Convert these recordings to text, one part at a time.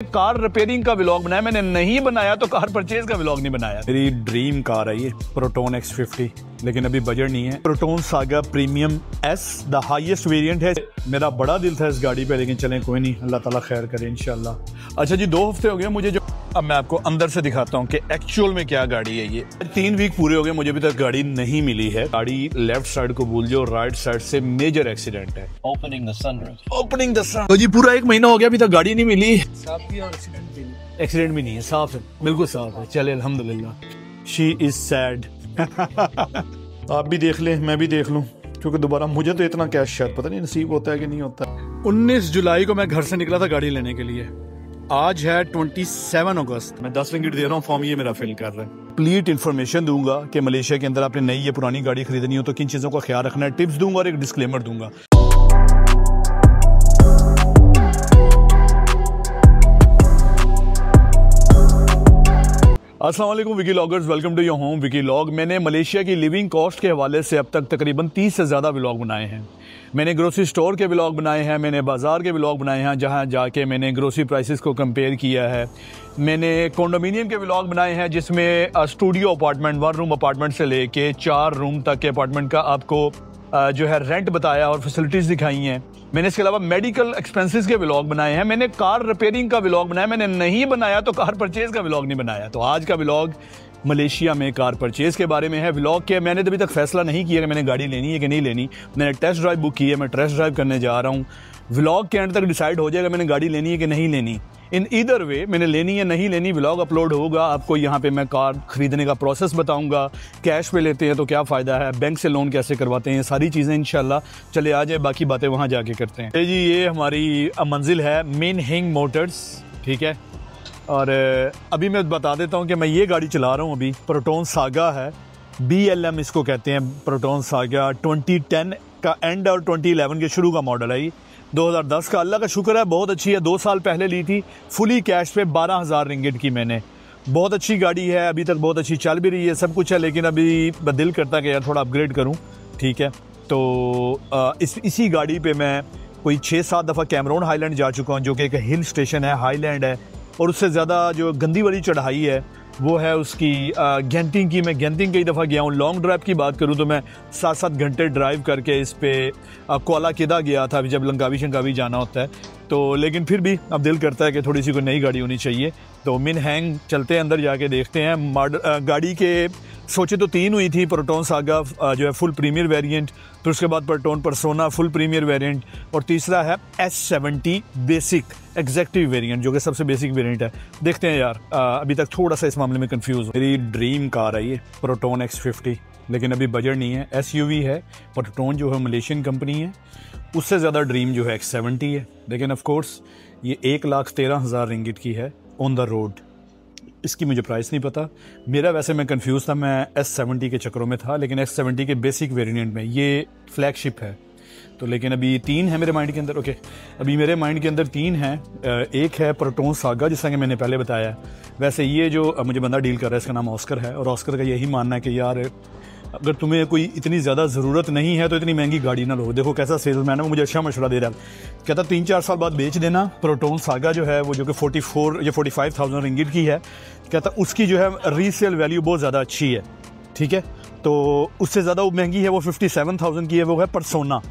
Car repairing का vlog बनाया मैंने, नहीं बनाया तो कार परचेज का व्लॉग नहीं बनाया। मेरी ड्रीम कार है ये प्रोटोन X50, लेकिन अभी बजट नहीं है। Proton Saga premium S the highest variant है। मेरा बड़ा दिल था इस गाड़ी पे, लेकिन चलें कोई नहीं, अल्लाह ताला खैर करे इंशाल्लाह। अच्छा जी, 2 हफ्ते हो गए मुझे जो, अब मैं आपको अंदर से दिखाता हूँ कि एक्चुअल में क्या गाड़ी है ये। 3 वीक पूरे हो गए, मुझे अभी तक गाड़ी नहीं मिली है। गाड़ी लेफ्ट साइड को भूल जाओ, राइट साइड से मेजर एक्सीडेंट है। ओपनिंग द सन। तो जी पूरा 1 महीना हो गया, अभी तक गाड़ी नहीं मिली। एक्सीडेंट भी नहीं है, साफ है, बिल्कुल साफ है। चले अल्हम्दुलिल्लाह। She is sad. आप भी देख लें, मैं भी देख लूं, क्योंकि दोबारा मुझे तो इतना कैश शायद पता नहीं नसीब होता है कि नहीं होता। 19 जुलाई को मैं घर से निकला था गाड़ी लेने के लिए। आज है 27 अगस्त। मैं 10 रिंगिट दे रहा हूँ, फॉर्म ये मेरा फिल कर रहा है। कंप्लीट इन्फॉर्मेशन दूंगा कि मलेशिया के अंदर आपने नई या पुरानी गाड़ी खरीदनी हो तो किन चीज़ों का ख्याल रखना है, टिप्स दूंगा और एक डिस्क्लेमर दूंगा। अस्सलाम वालेकुम Vicky loggers, welcome to your home Vicky log. मैंने मलेशिया की लिविंग कॉस्ट के हवाले से अब तक तकरीबन 30 से ज़्यादा व्लॉग बनाए हैं। मैंने ग्रोसरी स्टोर के व्लॉग बनाए हैं, मैंने बाज़ार के व्लॉग बनाए हैं जहां जाके मैंने ग्रोसरी प्राइसेस को कंपेयर किया है। मैंने कंडोमिनियम के व्लॉग बनाए हैं जिसमें स्टूडियो अपार्टमेंट, 1 रूम अपार्टमेंट से लेके 4 रूम तक के अपार्टमेंट का आपको जो है रेंट बताया और फैसिलिटीज़ दिखाई हैं। मैंने इसके अलावा मेडिकल एक्सपेंसेस के व्लॉग बनाए हैं। मैंने कार रिपेयरिंग का व्लॉग बनाया, मैंने नहीं बनाया तो कार परचेज का व्लॉग नहीं बनाया। तो आज का व्लॉग मलेशिया में कार परचेज के बारे में है। व्लॉग के मैंने अभी तक फैसला नहीं किया कि मैंने गाड़ी लेनी है कि नहीं लेनी। मैंने टेस्ट ड्राइव बुक की है, मैं टेस्ट ड्राइव करने जा रहा हूँ। व्लॉग के एंड तक डिसाइड हो जाएगा मैंने गाड़ी लेनी है कि नहीं लेनी। इन ईदर वे मैंने लेनी है नहीं लेनी, व्लॉग अपलोड होगा। आपको यहाँ पे मैं कार खरीदने का प्रोसेस बताऊंगा, कैश पे लेते हैं तो क्या फ़ायदा है, बैंक से लोन कैसे करवाते हैं, सारी चीज़ें इंशाल्लाह। चले आ जाए, बाकी बातें वहाँ जाके करते हैं। जी ये हमारी मंजिल है मिन हिंग मोटर्स, ठीक है। और अभी मैं बता देता हूँ कि मैं ये गाड़ी चला रहा हूँ अभी, प्रोटोन सागा है, BLM इसको कहते हैं। प्रोटोन सागा 2010 का एंड और 2011 के शुरू का मॉडल है। 2010 का, अल्लाह का शुक्र है बहुत अच्छी है। 2 साल पहले ली थी फुली कैश पे, 12,000 रिंगिट की मैंने। बहुत अच्छी गाड़ी है, अभी तक बहुत अच्छी चल भी रही है, सब कुछ है, लेकिन अभी दिल करता है कि यार थोड़ा अपग्रेड करूं, ठीक है। तो इसी गाड़ी पे मैं कोई 6-7 दफ़ा कैमरून हाईलैंड जा चुका हूँ, जो कि एक हिल स्टेशन है, हाईलैंड है। और उससे ज़्यादा जो गंदी वाली चढ़ाई है वो है उसकी गेंटिंग की। मैं गेंटिंग कई दफ़ा गया हूँ। लॉन्ग ड्राइव की बात करूँ तो मैं 7-7 घंटे ड्राइव करके इस पे कोला किदा गया था जब लंकावी शंकावी जाना होता है। तो लेकिन फिर भी अब दिल करता है कि थोड़ी सी कोई नई गाड़ी होनी चाहिए। तो मिन हैंग चलते हैं, अंदर जाके देखते हैं। गाड़ी के सोचे तो 3 हुई थी, प्रोटोन सागा जो है फुल प्रीमियर वेरिएंट, फिर उसके बाद Proton Persona full premier variant, और तीसरा है S70 बेसिक एग्जेक्टिव वेरिएंट, जो कि सबसे बेसिक वेरिएंट है। देखते हैं यार, अभी तक थोड़ा सा इस मामले में कंफ्यूज हूँ। मेरी ड्रीम कार है ये प्रोटोन X50, लेकिन अभी बजट नहीं है। SUV है, प्रोटोन जो है मलेशियन कंपनी है, उससे ज़्यादा ड्रीम जो है X70 है। लेकिन ऑफ कोर्स ये 1,13,000 रिंगिट की है ऑन द रोड। इसकी मुझे प्राइस नहीं पता। मेरा वैसे मैं कंफ्यूज था, मैं S70 के चक्करों में था, लेकिन S70 के बेसिक वेरिएंट में ये फ्लैगशिप है। तो लेकिन अभी 3 है मेरे माइंड के अंदर। ओके, अभी मेरे माइंड के अंदर 3 हैं। एक है प्रोटोन सागा, जिसका कि मैंने पहले बताया। वैसे ये जो मुझे बंदा डील कर रहा है इसका नाम ऑस्कर है, और ऑस्कर का यही मानना है कि यार अगर तुम्हें कोई इतनी ज़्यादा ज़रूरत नहीं है तो इतनी महंगी गाड़ी ना लो। देखो कैसा सेल्समैन है, वो मुझे अच्छा मशवरा दे रहा है। कहता 3-4 साल बाद बेच देना। प्रोटोन सागा जो है वो, जो कि 44 या 45,000 रिंगिट की है, कहता उसकी जो है रीसेल वैल्यू बहुत ज़्यादा अच्छी है, ठीक है। तो उससे ज़्यादा वो महंगी है, वो 57,000 की है, वो है परसोना।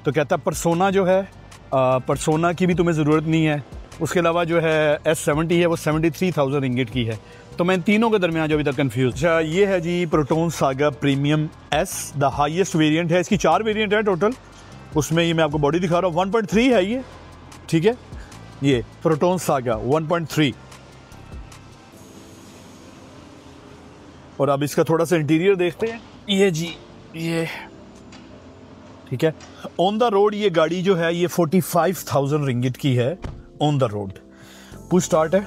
तो कहता परसोना जो है, परसोना की भी तुम्हें ज़रूरत नहीं है। उसके अलावा जो है S70 है वो 73,000 रिंगिट की है। तो मैं इन तीनों के दरमियान जो अभी तक कंफ्यूज। अच्छा ये है जी Proton Saga premium S, the highest variant है। इसकी 4 वेरिएंट है टोटल। उसमें ये मैं आपको बॉडी दिखा रहा हूँ, 1.3 है ये, ठीक है। ये प्रोटोन सागा 1.3। और अब इसका थोड़ा सा इंटीरियर देखते हैं। ये जी ये ठीक है। ऑन द रोड ये गाड़ी जो है ये 45,000 रिंगिट की है on the road. Push start है,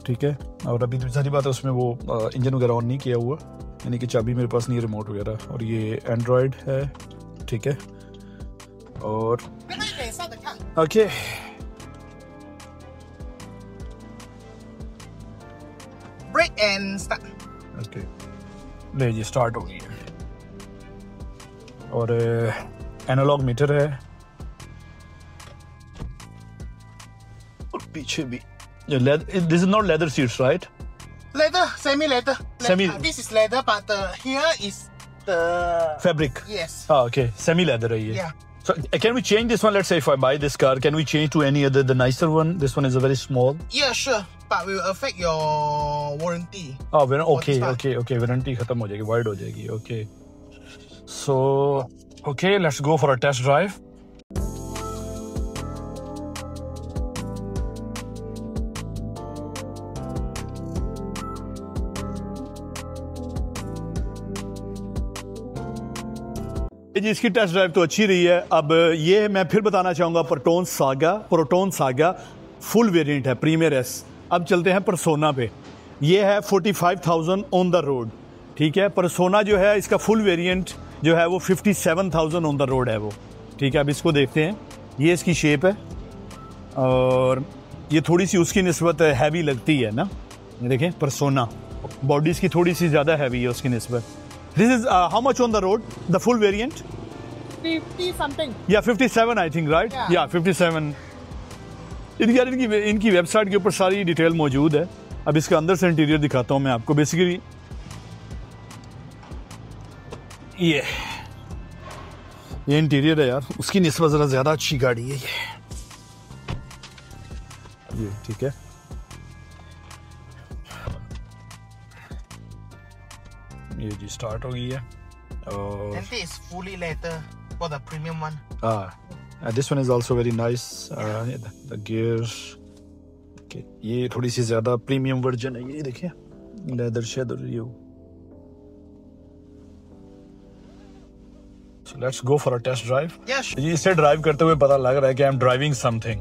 ठीक है। और अभी तो सारी बात है उसमें वो इंजन वगैरह ऑन नहीं किया हुआ, यानी कि चाबी मेरे पास नहीं है, रिमोट वगैरह। और ये एंड्रॉयड है, ठीक है। और okay break and start. Okay ले जी स्टार्ट हो गई है। और एनालॉग मीटर है। पीछे भी this is not leather seats, right? Leather, semi-leather. Semi- This is leather, but here is the Fabric. Yes. Okay, semi leather है ये. Yeah. So can we change this one? Let's say if I buy this car, can we change to any other, the nicer one? This one is a very small. Yeah, sure. But will affect your warranty. Oh, okay, this one. okay. Warranty खत्म हो जाएगी, wide हो जाएगी. Okay. So, okay, let's go for a test drive. जी इसकी test drive तो अच्छी रही है. अब ये मैं फिर बताना चाहूँगा प्रोटोन सागा फुल वेरिएंट है, प्रीमियर एस. अब चलते हैं परसोना पे. ये है 45,000 ऑन द रोड. ठीक है, परसोना जो है इसका फुल वेरिएंट जो है वो 57,000 ऑन द रोड है वो. ठीक है, अब इसको देखते हैं. ये इसकी शेप है और ये थोड़ी सी उसकी निस्बत हैवी लगती है ना. ये देखें परसोना, बॉडी इसकी थोड़ी सी ज़्यादा हैवी है उसकी निस्बत. This is how much on the road? The full variant? 50 something. Yeah, 57 I think, right? Yeah, 57. इनकी वेबसाइट के ऊपर सारी डिटेल मौजूद है. अब इसका अंदर से इंटीरियर दिखाता हूँ मैं आपको. बेसिकली ये इंटीरियर है यार, उसकी निस्बत ज़रा ज़्यादा अच्छी गाड़ी है ये. ठीक है, ये जी स्टार्ट हो गई है. और And this is fully leather for the premium one. this one is also very nice. The gears, okay, ये थोड़ी सी ज़्यादा प्रीमियम वर्जन है. ये देखिए लेदर शेदर ये. So let's go for a test drive. Yes. ये इसे ड्राइव करते हुए पता लग रहा है कि I'm driving something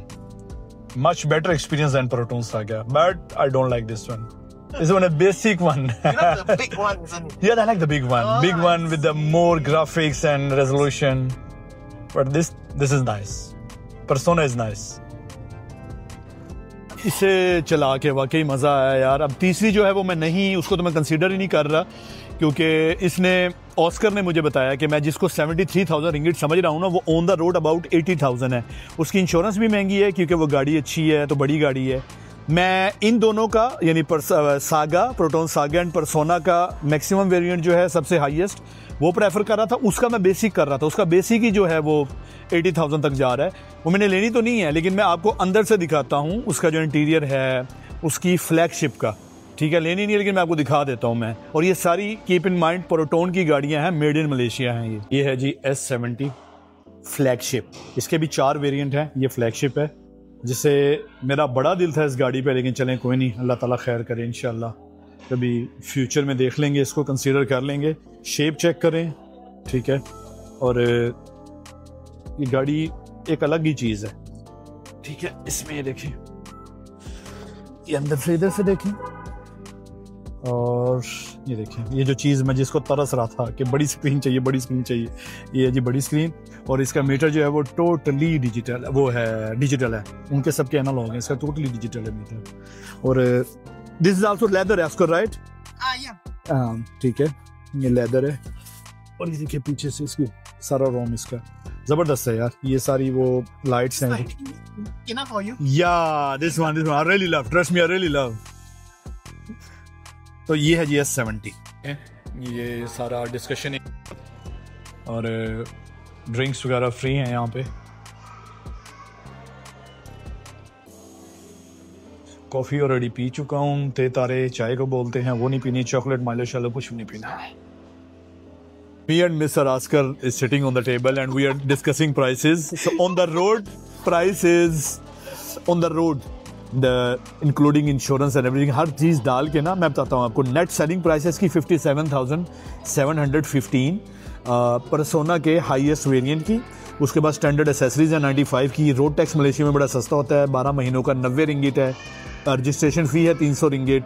much better experience than Proton Saga, but I don't like this one. This one a basic one. You know the big one, isn't it? Yeah, I like the big one. Big one with the more graphics and resolution. But this is nice. Persona is nice. इसे चला के वाकई मज़ा आया यार. अब तीसरी जो है वो मैं नहीं, उसको तो मैं कंसीडर ही नहीं कर रहा, क्योंकि इसने ऑस्कर ने मुझे बताया कि मैं जिसको 73,000 रिंगिट समझ रहा हूँ ना, वो ऑन द रोड अबाउट 80,000 है. उसकी इंश्योरेंस भी महंगी है क्योंकि वो गाड़ी अच्छी है, तो बड़ी गाड़ी है. मैं इन दोनों का यानी प्रोटोन सागा एंड परसोना का मैक्सिमम वेरिएंट जो है सबसे हाईएस्ट वो प्रेफर कर रहा था. उसका मैं बेसिक कर रहा था. उसका बेसिक ही जो है वो 80,000 तक जा रहा है. वो मैंने लेनी तो नहीं है, लेकिन मैं आपको अंदर से दिखाता हूँ उसका जो इंटीरियर है उसकी फ्लैगशिप का. ठीक है, लेनी नहीं है लेकिन मैं आपको दिखा देता हूँ मैं. और ये सारी कीप इन माइंड प्रोटोन की गाड़ियाँ हैं, मेड इन मलेशिया हैं. ये है जी S70 फ्लैगशिप. इसके भी 4 वेरिएंट हैं. ये फ्लैगशिप है जिसे मेरा बड़ा दिल था इस गाड़ी पे, लेकिन चलें कोई नहीं, अल्लाह ताला खैर करे इंशाल्लाह. कभी फ्यूचर में देख लेंगे, इसको कंसीडर कर लेंगे. शेप चेक करें, ठीक है. और ये गाड़ी एक अलग ही चीज़ है. ठीक है, इसमें ये देखें, ये अंदर से इधर से देखें, और ये देखें ये जो चीज़ मैं जिसको तरस रहा था कि बड़ी स्क्रीन चाहिए, बड़ी स्क्रीन चाहिए, ये है जी बड़ी स्क्रीन. और इसका मीटर जो है वो टोटली डिजिटल, वो है डिजिटल है. उनके सबके एनालॉग हैं, इसका टोटली डिजिटल है मीटर. और this is also leather esker, right? Yeah. ठीक है, ये लेदर है. और ये देखिए पीछे से इसकी सारा रोम इसका जबरदस्त है यार. ये सारी वो लाइट्स हैं. Enough for you? या this one I really love, trust me, I really love. तो ये है जी S70. ये सारा डिस्कशन और ड्रिंक्स वगैरह फ्री हैं यहाँ पे. कॉफ़ी ऑलरेडी पी चुका हूँ. ते तारे चाय को बोलते हैं, वो नहीं पीनी. चॉकलेट माइलो शालो कुछ भी नहीं पीना. Me and Mr. Oscar is sitting on the table and we are discussing prices. So on the road, price is on the road, the including insurance and everything, हर चीज़ डाल के ना मैं बताता हूँ आपको. नेट सेलिंग प्राइसेस की 57,715 persona के highest variant की. उसके बाद स्टैंडर्ड एसेसरीज है 95 की. रोड टैक्स मलेशिया में बड़ा सस्ता होता है, 12 महीनों का 90 रिंगिट है. रजिस्ट्रेशन फ़ी है 300 रिंगिट.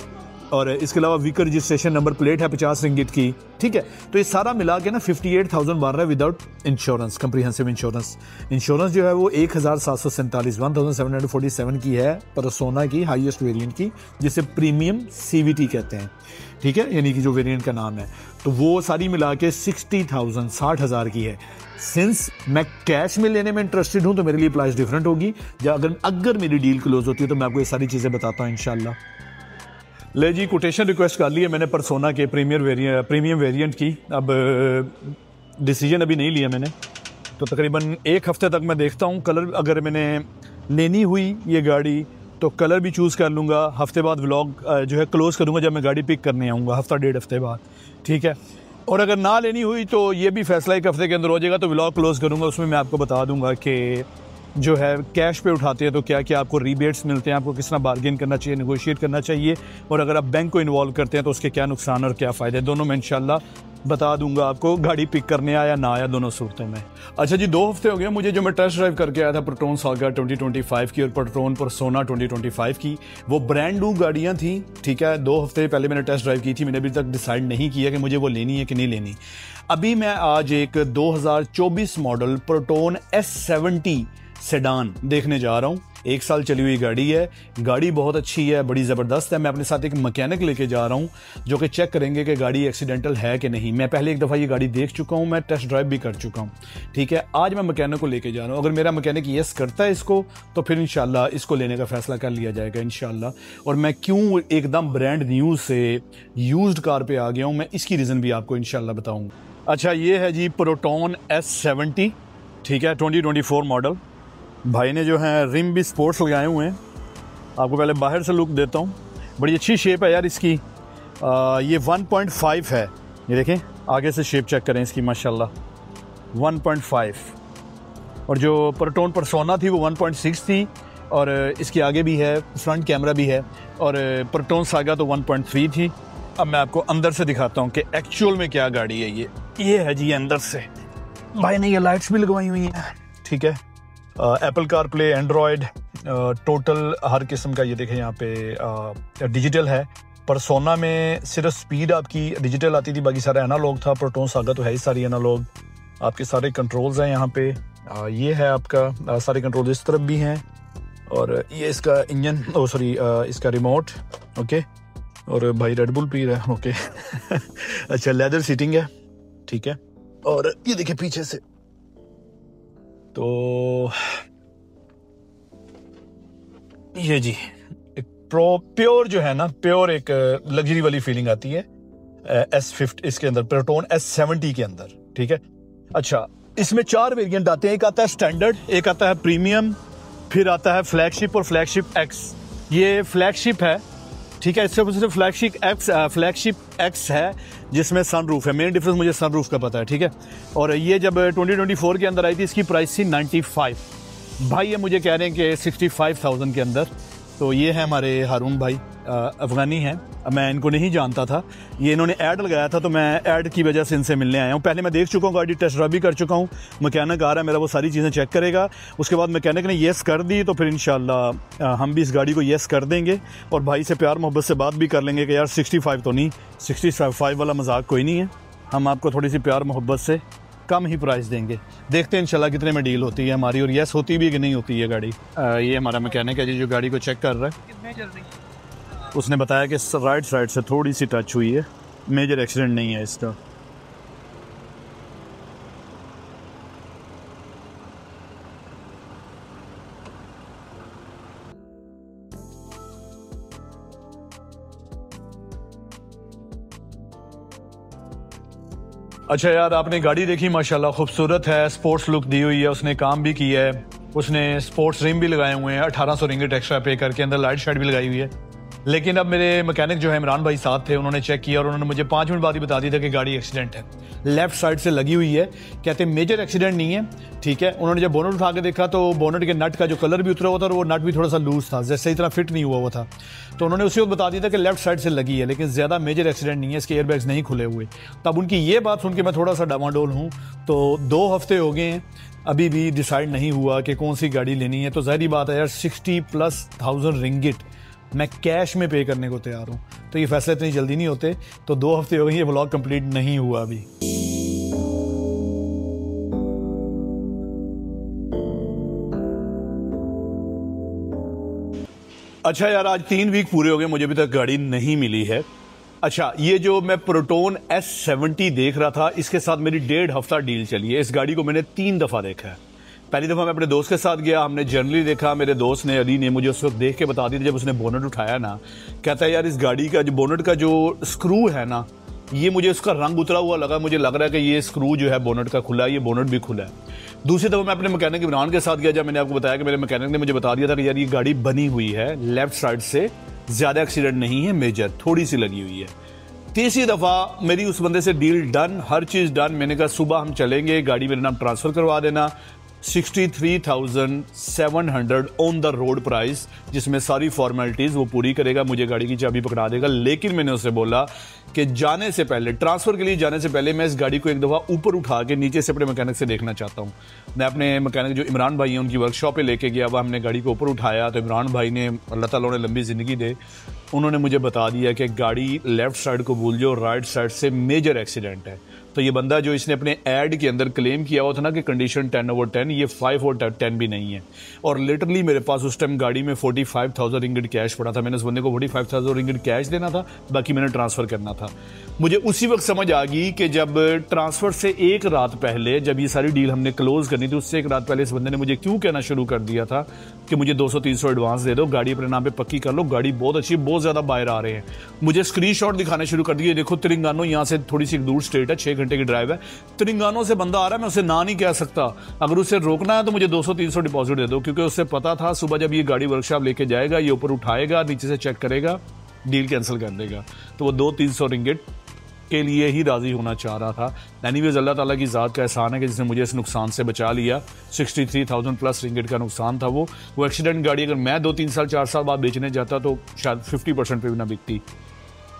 और इसके अलावा व्हीकल रजिस्ट्रेशन नंबर प्लेट है 50 रिंगिट की, ठीक है। तो ये सारा मिला के ना 58,000 बार रहा है without insurance, comprehensive insurance. Insurance जो है वो 1747 की है परसोना की हाईएस्ट वेरिएंट की, जिसे प्रीमियम CVT कहते हैं, ठीक है, यानी कि जो वेरिएंट का नाम है। तो वो सारी मिला के 60,000 की है। सिंस मैं कैश में लेने में इंटरेस्टेड हूं तो मेरे लिए प्राइस डिफरेंट होगी। अगर मेरी डील क्लोज होती है तो मैं आपको ये सारी चीज़ें बताता हूँ इंशाल्लाह। ले जी, कोटेशन रिक्वेस्ट कर ली है मैंने परसोना के प्रीमियम वेरिएंट की। अब डिसीजन अभी नहीं लिया मैंने, तो तकरीबन एक हफ्ते तक मैं देखता हूँ। कलर अगर मैंने लेनी हुई ये गाड़ी तो कलर भी चूज़ कर लूँगा। हफ्ते बाद व्लॉग जो है क्लोज करूँगा जब मैं गाड़ी पिक करने आऊँगा, हफ्ता 1.5 हफ्ते बाद, ठीक है। और अगर ना लेनी हुई तो ये भी फैसला एक हफ्ते के अंदर हो जाएगा, तो व्लॉग क्लोज करूँगा। उसमें मैं आपको बता दूँगा कि जो है कैश पे उठाते हैं तो क्या क्या आपको रिबेट्स मिलते हैं, आपको किस तरह बार्गेन करना चाहिए, नेगोशिएट करना चाहिए, और अगर आप बैंक को इन्वॉल्व करते हैं तो उसके क्या नुकसान और क्या फ़ायदे, दोनों मैं इंशाल्लाह बता दूंगा आपको, गाड़ी पिक करने आया ना आया दोनों सूरतों में। अच्छा जी, 2 हफ्ते हो गए मुझे जो मैं टेस्ट ड्राइव करके आया था प्रोटोन सागा 2025 की और प्रोटोन परसोना 2025 की। वो ब्रांड न्यू गाड़ियाँ थी, ठीक है। 2 हफ्ते पहले मैंने टेस्ट ड्राइव की थी, मैंने अभी तक डिसाइड नहीं किया कि मुझे वो लेनी है कि नहीं लेनी। अभी मैं आज एक 2024 मॉडल प्रोटोन S70 सेडान देखने जा रहा हूँ। 1 साल चली हुई गाड़ी है, गाड़ी बहुत अच्छी है, बड़ी ज़बरदस्त है। मैं अपने साथ एक मैकेनिक लेके जा रहा हूँ जो कि चेक करेंगे कि गाड़ी एक्सीडेंटल है कि नहीं। मैं पहले एक दफ़ा ये गाड़ी देख चुका हूँ, मैं टेस्ट ड्राइव भी कर चुका हूँ, ठीक है। आज मैं मैकेनिक को लेके जा रहा हूँ। अगर मेरा मैकेनिक यस करता है इसको तो फिर इंशाल्लाह इसको लेने का फैसला कर लिया जाएगा इंशाल्लाह। और मैं क्यों एकदम ब्रांड न्यू से यूज्ड कार पे आ गया हूँ, मैं इसकी रीज़न भी आपको इंशाल्लाह बताऊँगा। अच्छा, ये है जी प्रोटोन S70, ठीक है, 2024 मॉडल। भाई ने जो है रिम भी स्पोर्ट्स लगाए हुए हैं। आपको पहले बाहर से लुक देता हूँ, बड़ी अच्छी शेप है यार इसकी। ये 1.5 है, ये देखें, आगे से शेप चेक करें इसकी, माशाल्लाह 1.5। और जो प्रोटोन परसोना थी वो 1.6 थी, और इसके आगे भी है, फ्रंट कैमरा भी है। और प्रोटोन सागा तो 1.3 थी। अब मैं आपको अंदर से दिखाता हूँ कि एक्चुअल में क्या गाड़ी है। ये है जी अंदर से। भाई ने ये लाइट्स भी लगवाई हुई हैं, ठीक है। Apple CarPlay, Android, total हर किस्म का ये देखें यहाँ पे डिजिटल है। परसोना में सिर्फ स्पीड आपकी डिजिटल आती थी, बाकी सारा एनालॉग था। प्रोटोन सागा तो है ही सारी एनालॉग। आपके सारे कंट्रोल्स हैं यहाँ पे। ये है आपका सारे कंट्रोल इस तरफ भी हैं, और ये इसका इंजन, सॉरी इसका रिमोट, ओके। और भाई रेड बुल पी रहा है, ओके। अच्छा, लेदर सीटिंग है, ठीक है। और ये देखिए पीछे से तो ये जी एक प्योर जो है ना, प्योर एक लग्जरी वाली फीलिंग आती है S50 इसके अंदर, प्रोटोन S70 के अंदर, ठीक है। अच्छा, इसमें 4 वेरिएंट आते हैं। एक आता है स्टैंडर्ड, एक आता है प्रीमियम, फिर आता है फ्लैगशिप और फ्लैगशिप X। ये फ्लैगशिप है, ठीक है। इससे सिर्फ फ्लैगशिप X है जिसमें सनरूफ है। मेन डिफरेंस मुझे सनरूफ का पता है, ठीक है। और ये जब 2024 के अंदर आई थी, इसकी प्राइस थी 95। भाई ये मुझे कह रहे हैं कि 65,000 के अंदर। तो ये है हमारे हारून भाई, अफगानी हैं। मैं इनको नहीं जानता था, ये इन्होंने ऐड लगाया था तो मैं ऐड की वजह से इनसे मिलने आया हूँ। पहले मैं देख चुका हूँ गाड़ी, टेस्ट ड्राइव भी कर चुका हूँ। मैकेनिक आ रहा है मेरा, वो सारी चीज़ें चेक करेगा। उसके बाद मैकेनिक ने येस कर दी तो फिर इंशाल्लाह हम भी इस गाड़ी को येस कर देंगे, और भाई से प्यार मोहब्बत से बात भी कर लेंगे कि यार 65 तो नहीं, 65 वाला मजाक कोई नहीं है, हम आपको थोड़ी सी प्यार मोहब्बत से कम ही प्राइस देंगे। देखते हैं इंशाल्लाह कितने में डील होती है हमारी, और येस होती भी कि नहीं होती है गाड़ी। ये हमारा मैकेनिक है जी जो गाड़ी को चेक कर रहा है। कितने चल रही है? उसने बताया कि राइट साइड से थोड़ी सी टच हुई है, मेजर एक्सीडेंट नहीं है इसका। अच्छा यार, आपने गाड़ी देखी, माशाल्लाह खूबसूरत है, स्पोर्ट्स लुक दी हुई है, उसने काम भी किया है, उसने स्पोर्ट्स रिम भी लगाए हुए हैं, 1800 रिंगिट एक्स्ट्रा पे करके, अंदर लाइट शाइट भी लगाई हुई है। लेकिन अब मेरे मैकेनिक जो है इमरान भाई साथ थे, उन्होंने चेक किया और उन्होंने मुझे 5 मिनट बाद ही बता दिया था कि गाड़ी एक्सीडेंट है, लेफ्ट साइड से लगी हुई है। कहते मेजर एक्सीडेंट नहीं है, ठीक है। उन्होंने जब बोनट उठा के देखा तो बोनट के नट का जो कलर भी उतरा हुआ था और वो नट भी थोड़ा सा लूज था, जैसे सही तरह फिट नहीं हुआ था। तो उन्होंने उसी वक्त बता दिया था कि लेफ्ट साइड से लगी है, लेकिन ज़्यादा मेजर एक्सीडेंट नहीं है, इसके एयरबैग्स नहीं खुले हुए। तब उनकी ये बात सुन के मैं थोड़ा सा डामाडोल हूँ। तो 2 हफ्ते हो गए हैं, अभी भी डिसाइड नहीं हुआ कि कौन सी गाड़ी लेनी है। तो ज़ाहिर बात है यार, 60,000+ रिंगिट मैं कैश में पे करने को तैयार हूँ। तो ये फैसले इतनी जल्दी नहीं होते। तो 2 हफ्ते हो गए ये व्लॉग कंप्लीट नहीं हुआ अभी। अच्छा यार, आज 3 वीक पूरे हो गए, मुझे अभी तक गाड़ी नहीं मिली है। अच्छा, ये जो मैं प्रोटोन S70 देख रहा था, इसके साथ मेरी 1.5 हफ्ता डील चली है। इस गाड़ी को मैंने 3 दफ़ा देखा है। पहली दफ़ा मैं अपने दोस्त के साथ गया, हमने जर्नली देखा। मेरे दोस्त ने, अली ने, मुझे उस वक्त देख के बता दिया जब उसने बोनट उठाया ना, कहता है यार इस गाड़ी का जो बोनट का जो स्क्रू है ना, ये मुझे उसका रंग उतरा हुआ लगा। मुझे लग रहा है कि ये स्क्रू जो है बोनट का खुला है, ये बोनट भी खुला है। दूसरी दफ़ा मैं अपने मैकेनिक इमरान के साथ गया, जब मैंने आपको बताया कि मेरे मैकेनिक ने मुझे बता दिया था कि यार ये गाड़ी बनी हुई है, लेफ्ट साइड से ज़्यादा एक्सीडेंट नहीं है, मेजर थोड़ी सी लगी हुई है। तीसरी दफ़ा मेरी उस बंदे से डील डन, हर चीज़ डन। मैंने कहा सुबह हम चलेंगे, गाड़ी मेरे नाम ट्रांसफ़र करवा देना। 63,700 ऑन द रोड प्राइस, जिसमें सारी फॉर्मेलिटीज़ वो पूरी करेगा, मुझे गाड़ी की चाबी पकड़ा देगा। लेकिन मैंने उससे बोला कि जाने से पहले, ट्रांसफ़र के लिए जाने से पहले मैं इस गाड़ी को एक दफ़ा ऊपर उठा के नीचे से अपने मैकेनिक से देखना चाहता हूँ। मैं अपने मैकेनिक जो इमरान भाई हैं उनकी वर्कशॉप पे लेके गया, वह हमने गाड़ी को ऊपर उठाया तो इमरान भाई ने, अल्लाह ताला उन्हें लंबी ज़िंदगी दे, उन्होंने मुझे बता दिया कि गाड़ी लेफ़्ट साइड को भूल जाओ, राइट साइड से मेजर एक्सीडेंट है। तो ये बंदा जो इसने अपने ऐड के अंदर क्लेम किया हुआ था ना कि कंडीशन 10/10, ये 5/10 भी नहीं है। और लिटरली मेरे पास उस टाइम गाड़ी में 45,000 रिंगिट कैश पड़ा था। मैंने उस बंदे को 45,000 रिंगिट कैश देना था, बाकी मैंने ट्रांसफ़र करना था। मुझे उसी वक्त समझ आ गई कि जब ट्रांसफ़र से एक रात पहले, जब ये सारी डील हमने क्लोज करनी थी, उससे एक रात पहले इस बंदे ने मुझे क्यों कहना शुरू कर दिया था कि मुझे 200-300 एडवांस दे दो, गाड़ी अपने नाम पे पक्की कर लो, गाड़ी बहुत अच्छी, बहुत ज़्यादा बाहर आ रहे हैं। मुझे स्क्रीनशॉट दिखाने शुरू कर दिए, देखो तेलंगाना यहाँ से थोड़ी सी दूर स्टेट है, 6 घंटे की ड्राइव है, तेलंगाना से बंदा आ रहा है, मैं उसे ना नहीं कह सकता। अगर उसे रोकना है तो मुझे 200-300 डिपॉजिट दे दो, क्योंकि उससे पता था सुबह जब ये गाड़ी वर्कशॉप लेके जाएगा, ये ऊपर उठाएगा, नीचे से चेक करेगा, डील कैंसिल कर देगा। तो वो 200-300 रिंगिट के लिए ही राजी होना चाह रहा था। एनीवेज, अल्लाह ताला की ज़ात का एहसान है कि जिसने मुझे इस नुकसान से बचा लिया। 63,000 प्लस रिंगिट का नुकसान था। वो एक्सीडेंट गाड़ी अगर मैं 2-3 साल 4 साल बाद बेचने जाता तो शायद 50% पे भी ना बिकती।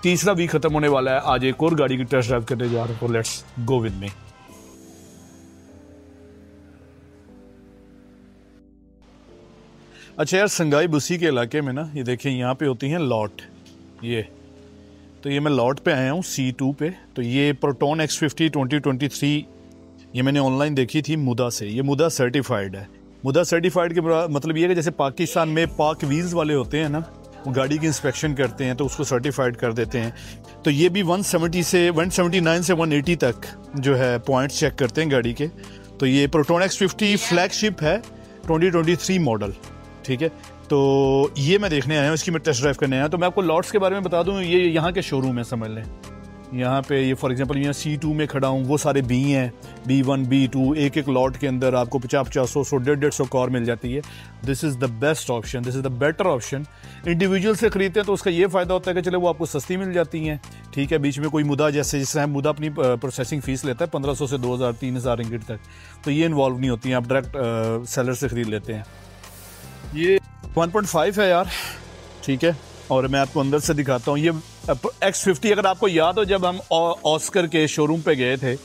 तीसरा वीक खत्म होने वाला है, आज एक और गाड़ी की टेस्ट ड्राइव करने जा रहा हूँ। Let's go with me. अच्छा यार, संगाई बुसी के इलाके में ना, ये देखिए यहाँ पे होती हैं लॉट, ये तो ये मैं लॉट पे आया हूँ C2 पे। तो ये प्रोटोन X50 2023 ये मैंने ऑनलाइन देखी थी मुदा से। ये मुदा सर्टिफाइड है। मुदा सर्टिफाइड के मतलब ये है कि जैसे पाकिस्तान में पाक व्हील्स वाले होते हैं ना, वो गाड़ी की इंस्पेक्शन करते हैं तो उसको सर्टिफाइड कर देते हैं। तो ये भी 179 से 180 तक जो है पॉइंट्स चेक करते हैं गाड़ी के। तो ये प्रोटोन X50 फ्लैगशिप है, 2023 मॉडल, ठीक है। तो ये मैं देखने आया हूँ, इसकी मैं टेस्ट ड्राइव करने आया हूँ। तो मैं आपको लॉट्स के बारे में बता दूँ, ये यहाँ के शोरूम है, समझ लें। यहाँ पे ये फॉर एग्जांपल यहाँ C2 में खड़ा हूँ, वो सारे B हैं, B1 B2, एक एक लॉट के अंदर आपको 50-50, 100-100, 150-150 कार मिल जाती है। This is the best option, this is the better option. Individual से खरीदते हैं तो उसका ये फ़ायदा होता है कि चलो वो आपको सस्ती मिल जाती हैं, ठीक है। बीच में कोई मुदा, जैसे जिस तरह मुदा अपनी प्रोसेसिंग फ़ीस लेता है 1500 से 2000 3000 रिंगिट तक, तो ये इन्वॉल्व नहीं होती हैं, आप डायरेक्ट सेलर से ख़रीद लेते हैं। ये 1.5 है यार, ठीक है। और मैं आपको अंदर से दिखाता हूँ। ये X50, अगर आपको याद हो जब हम ऑस्कर के शोरूम पे गए थे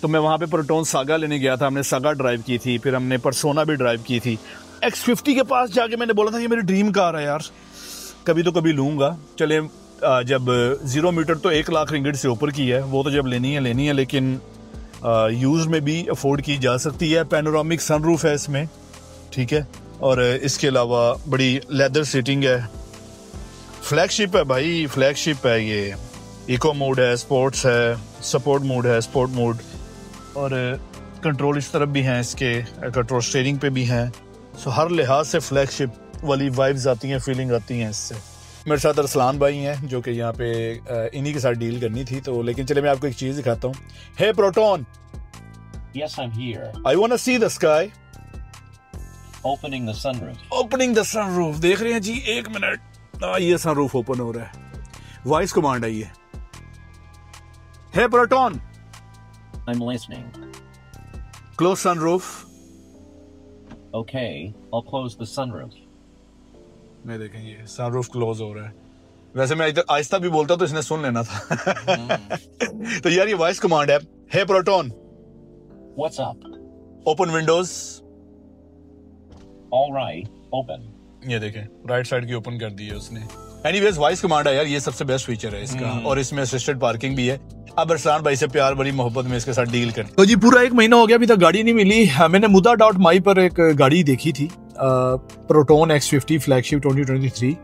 तो मैं वहाँ पे प्रोटोन सागा लेने गया था। हमने सागा ड्राइव की थी, फिर हमने परसोना भी ड्राइव की थी। X50 के पास जाके मैंने बोला था ये मेरी ड्रीम कार है यार, कभी तो कभी लूँगा। चले, जब 0 मीटर तो 1 लाख रिंगिट से ऊपर की है, वो तो जब लेनी है, लेकिन यूज़ में भी अफोर्ड की जा सकती है। पैनोरामिक सनरूफ है इसमें, ठीक है। और इसके अलावा बड़ी लेदर सीटिंग है। फ्लैगशिप है भाई, फ्लैगशिप है ये। इको मोड है, स्पोर्ट्स है, सपोर्ट मोड है, स्पोर्ट मोड, और कंट्रोल इस तरफ भी हैं, इसके कंट्रोल स्टीयरिंग पे भी हैं। सो हर लिहाज से फ्लैगशिप वाली वाइब्स आती हैं, फीलिंग आती हैं इससे। मेरे साथ अरसलान भाई हैं जो कि यहाँ पे इन्हीं के साथ डील करनी थी। तो लेकिन चले मैं आपको एक चीज़ दिखाता हूँ। Hey Proton, Yes, I'm here. I want to see the sky. Opening the sunroof. Opening the sunroof, देख रहे हैं जी, 1 मिनट। ये सनरूफ ओपन हो रहा है, वॉइस कमांड है ये। Hey Proton, I'm listening. Close sunroof. Okay, I'll close the sunroof. मैं देखें ये सनरूफ क्लोज हो रहा है। वैसे मैं आहिस्ता भी बोलता तो इसने सुन लेना था। तो यार ये वॉइस कमांड है। Hey Proton, What's up? Open windows. All right, open. ये देखें, राइट साइड की ओपन कर दी है उसने। एनीवेज वॉइस कमांड है यार, ये सबसे बेस्ट फीचर है इसका, और इसमें असिस्टेड पार्किंग भी है। अब अरसलान भाई से प्यार बड़ी मोहब्बत में इसके साथ डील करें। तो जी पूरा 1 महीना हो गया, अभी तक गाड़ी नहीं मिली। मैंने muda.my पर एक गाड़ी देखी थी, प्रोटोन X50 फ्लैगशिप 2023,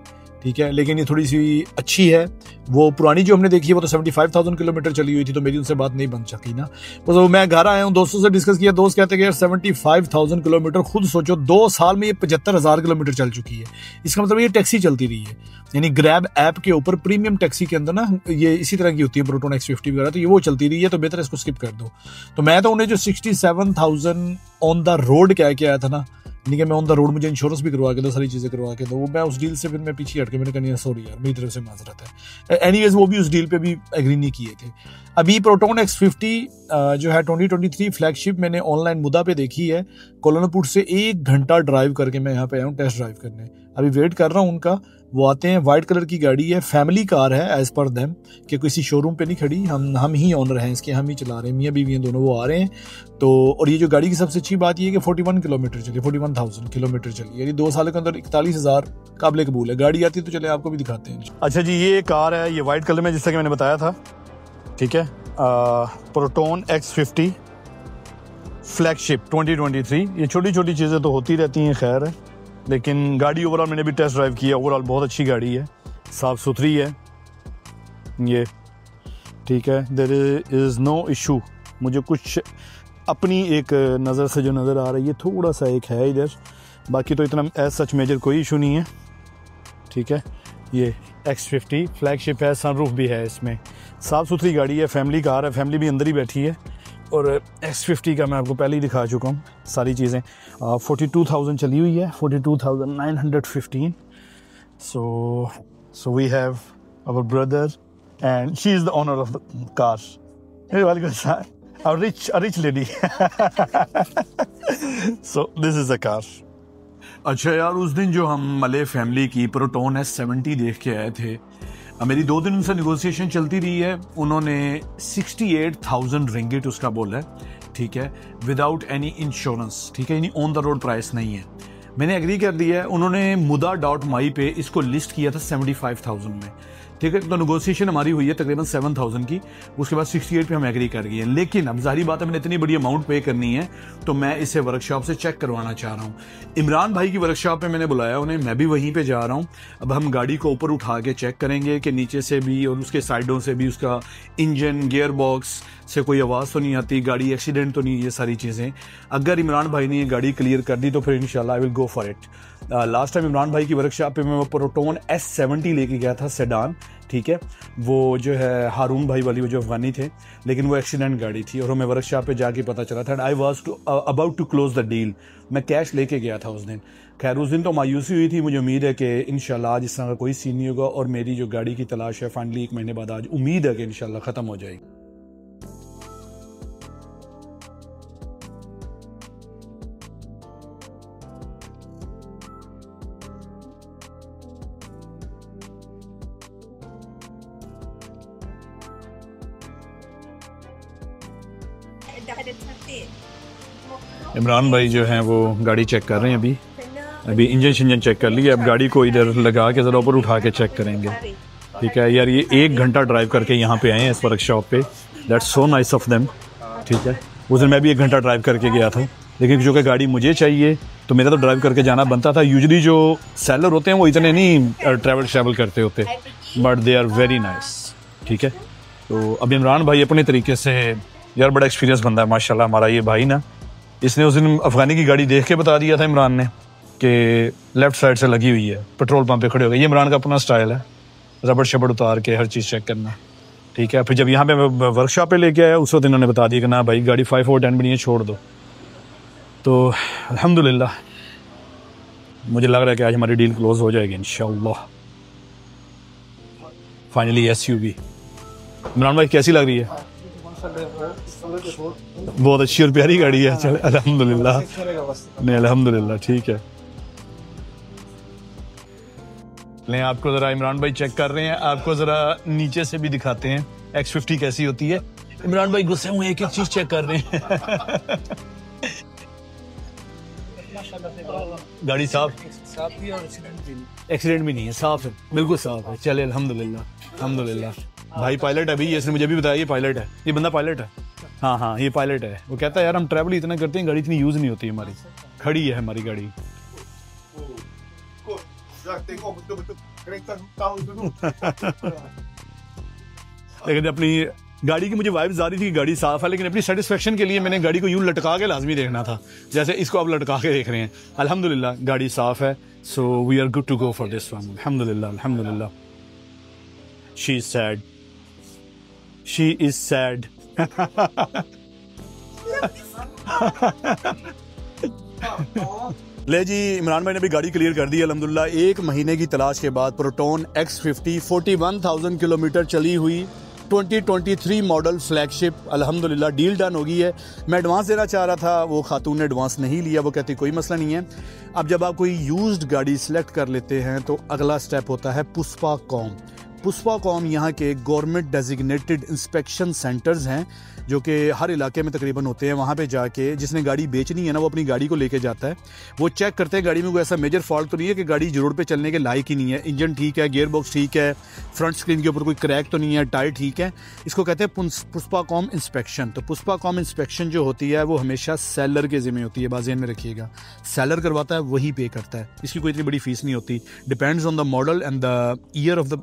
ठीक है, लेकिन ये थोड़ी सी अच्छी है। वो पुरानी जो हमने देखी है वो तो 75,000 किलोमीटर चली हुई थी, तो मेरी उनसे बात नहीं बन सकी ना। तो मैं घर आया हूँ, दोस्तों से डिस्कस किया, दोस्त कहते हैं कि यार 75,000 किलोमीटर, खुद सोचो 2 साल में ये 75,000 किलोमीटर चल चुकी है। इसका मतलब ये टैक्सी चलती रही है, यानी ग्रैब ऐप के ऊपर प्रीमियम टैक्सी के अंदर ना ये इसी तरह की होती है प्रोटोन X50 वगैरह, तो ये वो चलती रही है, तो बेहतर इसको स्किप कर दो। तो मैं तो उन्हें जो 67,000 ऑन द रोड कह के आया था ना, नहीं कि मैं ऑन द रोड मुझे इंश्योरेंस भी करवा के दो, सारी चीज़ें करवा के दो, वो मैं उस डील से फिर मैं पीछे हट के मैंने कहा सॉरी यार मेरी तरफ से माजरत है। एनीवेज वो भी उस डील पे भी एग्री नहीं किए थे। अभी प्रोटोन X50 जो है 2023 फ्लैगशिप मैंने ऑनलाइन मुदा पे देखी है। कोलमपुर से 1 घंटा ड्राइव करके मैं यहाँ पे आया हूँ टेस्ट ड्राइव करने। अभी वेट कर रहा हूँ उनका, वो आते हैं। वाइट कलर की गाड़ी है, फैमिली कार है एज पर देम, कि किसी शोरूम पे नहीं खड़ी, हम ही ऑनर हैं इसके, हम ही चला रहे हैं, मियाँ बीवी हैं दोनों, वो आ रहे हैं। तो और ये जो गाड़ी की सबसे अच्छी बात ये है कि 41 किलोमीटर चली, 41,000 किलोमीटर चली, यानी 2 साल के अंदर 41,000 काबिल कबूल है। गाड़ी आती है तो चले आपको भी दिखाते हैं। अच्छा जी, ये कार है, ये वाइट कलर में जिस तरह कि मैंने बताया था, ठीक है, प्रोटोन X50 फ्लैगशिप 2023। ये छोटी छोटी चीज़ें तो होती रहती हैं, खैर है, लेकिन गाड़ी ओवरऑल मैंने भी टेस्ट ड्राइव किया, ओवरऑल बहुत अच्छी गाड़ी है, साफ़ सुथरी है ये, ठीक है, देयर इज़ नो इशू। मुझे कुछ अपनी एक नज़र से जो नज़र आ रही है थोड़ा सा एक है इधर, बाकी तो इतना एज सच मेजर कोई इशू नहीं है, ठीक है। ये X50 फ्लैगशिप है, सनरूफ भी है इसमें, साफ़ सुथरी गाड़ी है, फैमिली कार है, फैमिली भी अंदर ही बैठी है। और X50 का मैं आपको पहले ही दिखा चुका हूँ सारी चीज़ें। 42,000 चली हुई है, 42,915। So we have our brother and she is the owner of the car. A rich lady. So this is the car. अच्छा यार, उस दिन जो हम मले फैमिली की प्रोटोन S70 देख के आए थे, मेरी 2 दिन उनसे नेगोशिएशन चलती रही है। उन्होंने 68,000 रिंगिट उसका बोला है, ठीक है, विदाउट एनी इंश्योरेंस, ठीक है, यानी ऑन द रोड प्राइस नहीं है। मैंने एग्री कर दिया है। उन्होंने muda.my पे इसको लिस्ट किया था 75,000 में, ठीक है, तो नेगोशिएशन हमारी हुई है तकरीबन 7,000 की, उसके बाद 68 पे हम एग्री कर गए। लेकिन अब जाहिर बात है मैंने इतनी बड़ी अमाउंट पे करनी है, तो मैं इसे वर्कशॉप से चेक करवाना चाह रहा हूँ। इमरान भाई की वर्कशॉप पे मैंने बुलाया उन्हें, मैं भी वहीं पे जा रहा हूँ। अब हम गाड़ी को ऊपर उठा के चेक करेंगे कि नीचे से भी और उसके साइडों से भी उसका इंजन, गियर बॉक्स से कोई आवाज़ तो नहीं आती, गाड़ी एक्सीडेंट तो नहीं, ये सारी चीज़ें। अगर इमरान भाई ने ये गाड़ी क्लियर कर दी तो फिर इंशाल्लाह I will go for it. Last time Imran भाई की वर्कशॉप पे मैं वो प्रोटोन S70 लेके गया था, सेडान, ठीक है, वो जो है हारून भाई वाली, वो जो अफगानी थे, लेकिन वो एक्सीडेंट गाड़ी थी और हमें वर्कशॉप पे जाके पता चला था। I was about to close the deal. मैं कैश लेके गया था उस दिन। खैर उस दिन तो मायूसी हुई थी। मुझे उम्मीद है कि इंशाल्लाह आज इस तरह का कोई सीन नहीं होगा और मेरी जो गाड़ी की तलाश है फाइनली 1 महीने बाद आज उम्मीद है कि इंशाल्लाह ख़त्म हो जाएगी। इमरान भाई जो हैं वो गाड़ी चेक कर रहे हैं, अभी इंजन चेक कर लिया। अब गाड़ी को इधर लगा के ज़रा ऊपर उठा के चेक करेंगे, ठीक है। यार ये 1 घंटा ड्राइव करके यहाँ पे आए हैं इस वर्कशॉप पे, that's so nice of them, ठीक है। उस दिन मैं भी 1 घंटा ड्राइव करके गया था, लेकिन जो कि गाड़ी मुझे चाहिए तो मेरा तो ड्राइव करके जाना बनता था। यूजुअली जो सेलर होते हैं वो इतने नहीं ट्रैवल करते होते, but they are very nice, ठीक है। तो अब इमरान भाई अपने तरीके से, यार बड़ा एक्सपीरियंस बंदा है माशाल्लाह हमारा ये भाई ना। इसने उस दिन अफगानी की गाड़ी देख के बता दिया था इमरान ने कि लेफ़्ट साइड से लगी हुई है, पेट्रोल पंप पे खड़े हो गए। ये इमरान का अपना स्टाइल है, रबड़ शबड़ उतार के हर चीज़ चेक करना, ठीक है। फिर जब यहाँ पे वर्कशॉप पे लेके आया उस वक्त इन्होंने बता दिया कि ना भाई गाड़ी 5 और 10 भी नहीं है, छोड़ दो। तो अल्हम्दुलिल्लाह मुझे लग रहा है कि आज हमारी डील क्लोज हो जाएगी इंशाअल्लाह। Finally SUV। इमरान भाई कैसी लग रही है? बहुत अच्छी और प्यारी गाड़ी है। चल अल्हम्दुलिल्लाह, नहीं अल्हम्दुलिल्लाह, ठीक है। ले आपको ज़रा इमरान भाई चेक कर रहे हैं, आपको ज़रा नीचे से भी दिखाते हैं X50 कैसी होती है। इमरान भाई गुस्से हुए एक एक चीज़ चेक कर रहे हैं। गाड़ी साफ भी और एक्सीडेंट भी नहीं। एक्सीडेंट भी नहीं है, साफ है, बिल्कुल साफ है। चले अल्हम्दुलिल्लाह अल्हम्दुलिल्लाह। भाई पायलट है, अभी इसने मुझे भी बताया ये पायलट है, ये बंदा पायलट है। हाँ हाँ ये पायलट है। वो कहता है यार हम ट्रैवल इतना करते हैं, गाड़ी इतनी यूज़ नहीं होती हमारी, खड़ी है हमारी गाड़ी। लेकिन अपनी गाड़ी की मुझे वाइब्स आ रही थी कि गाड़ी साफ है, लेकिन अपनी सेटिस्फेक्शन के लिए मैंने गाड़ी को यूं लटका के लाजमी देखना था, जैसे इसको आप लटका के देख रहे हैं। अल्हम्दुलिल्लाह गाड़ी साफ है, so we are good to go for this one. अल्हम्दुलिल्लाह अल्हम्दुलिल्लाह। She is sad, she is sad. ले जी, इमरान भाई ने भी गाड़ी क्लियर कर दी अल्हम्दुलिल्लाह। 1 महीने की तलाश के बाद प्रोटॉन X50 41,000 किलोमीटर चली हुई 2023 मॉडल फ्लैगशिप अल्हम्दुलिल्लाह डील डन हो गई है। मैं एडवांस देना चाह रहा था, वो खातून ने एडवांस नहीं लिया, वो कहती कोई मसला नहीं है। अब जब आप कोई यूज्ड गाड़ी सिलेक्ट कर लेते हैं तो अगला स्टेप होता है पुष्पा कॉम। पुष्पा कॉम यहाँ के गवर्नमेंट डेजिग्नेटेड इंस्पेक्शन सेंटर्स हैं जो कि हर इलाके में तकरीबन होते हैं। वहाँ पे जाके जिसने गाड़ी बेचनी है ना, वो अपनी गाड़ी को लेके जाता है, वो चेक करते हैं गाड़ी में कोई ऐसा मेजर फॉल्ट तो नहीं है कि गाड़ी रोड पे चलने के लायक ही नहीं है, इंजन ठीक है, गियर बॉक्स ठीक है, फ्रंट स्क्रीन के ऊपर कोई क्रैक तो नहीं है, टायर ठीक है। इसको कहते हैं पुष्पा कॉम इंस्पेक्शन। तो पुष्पा कॉम इंस्पेक्शन जो होती है वो हमेशा सेलर के ज़िम्मे होती है, बाज़ेन में रखिएगा। सेलर करवाता है, वही पे करता है, इसकी कोई इतनी बड़ी फीस नहीं होती। Depends on the model and the year of the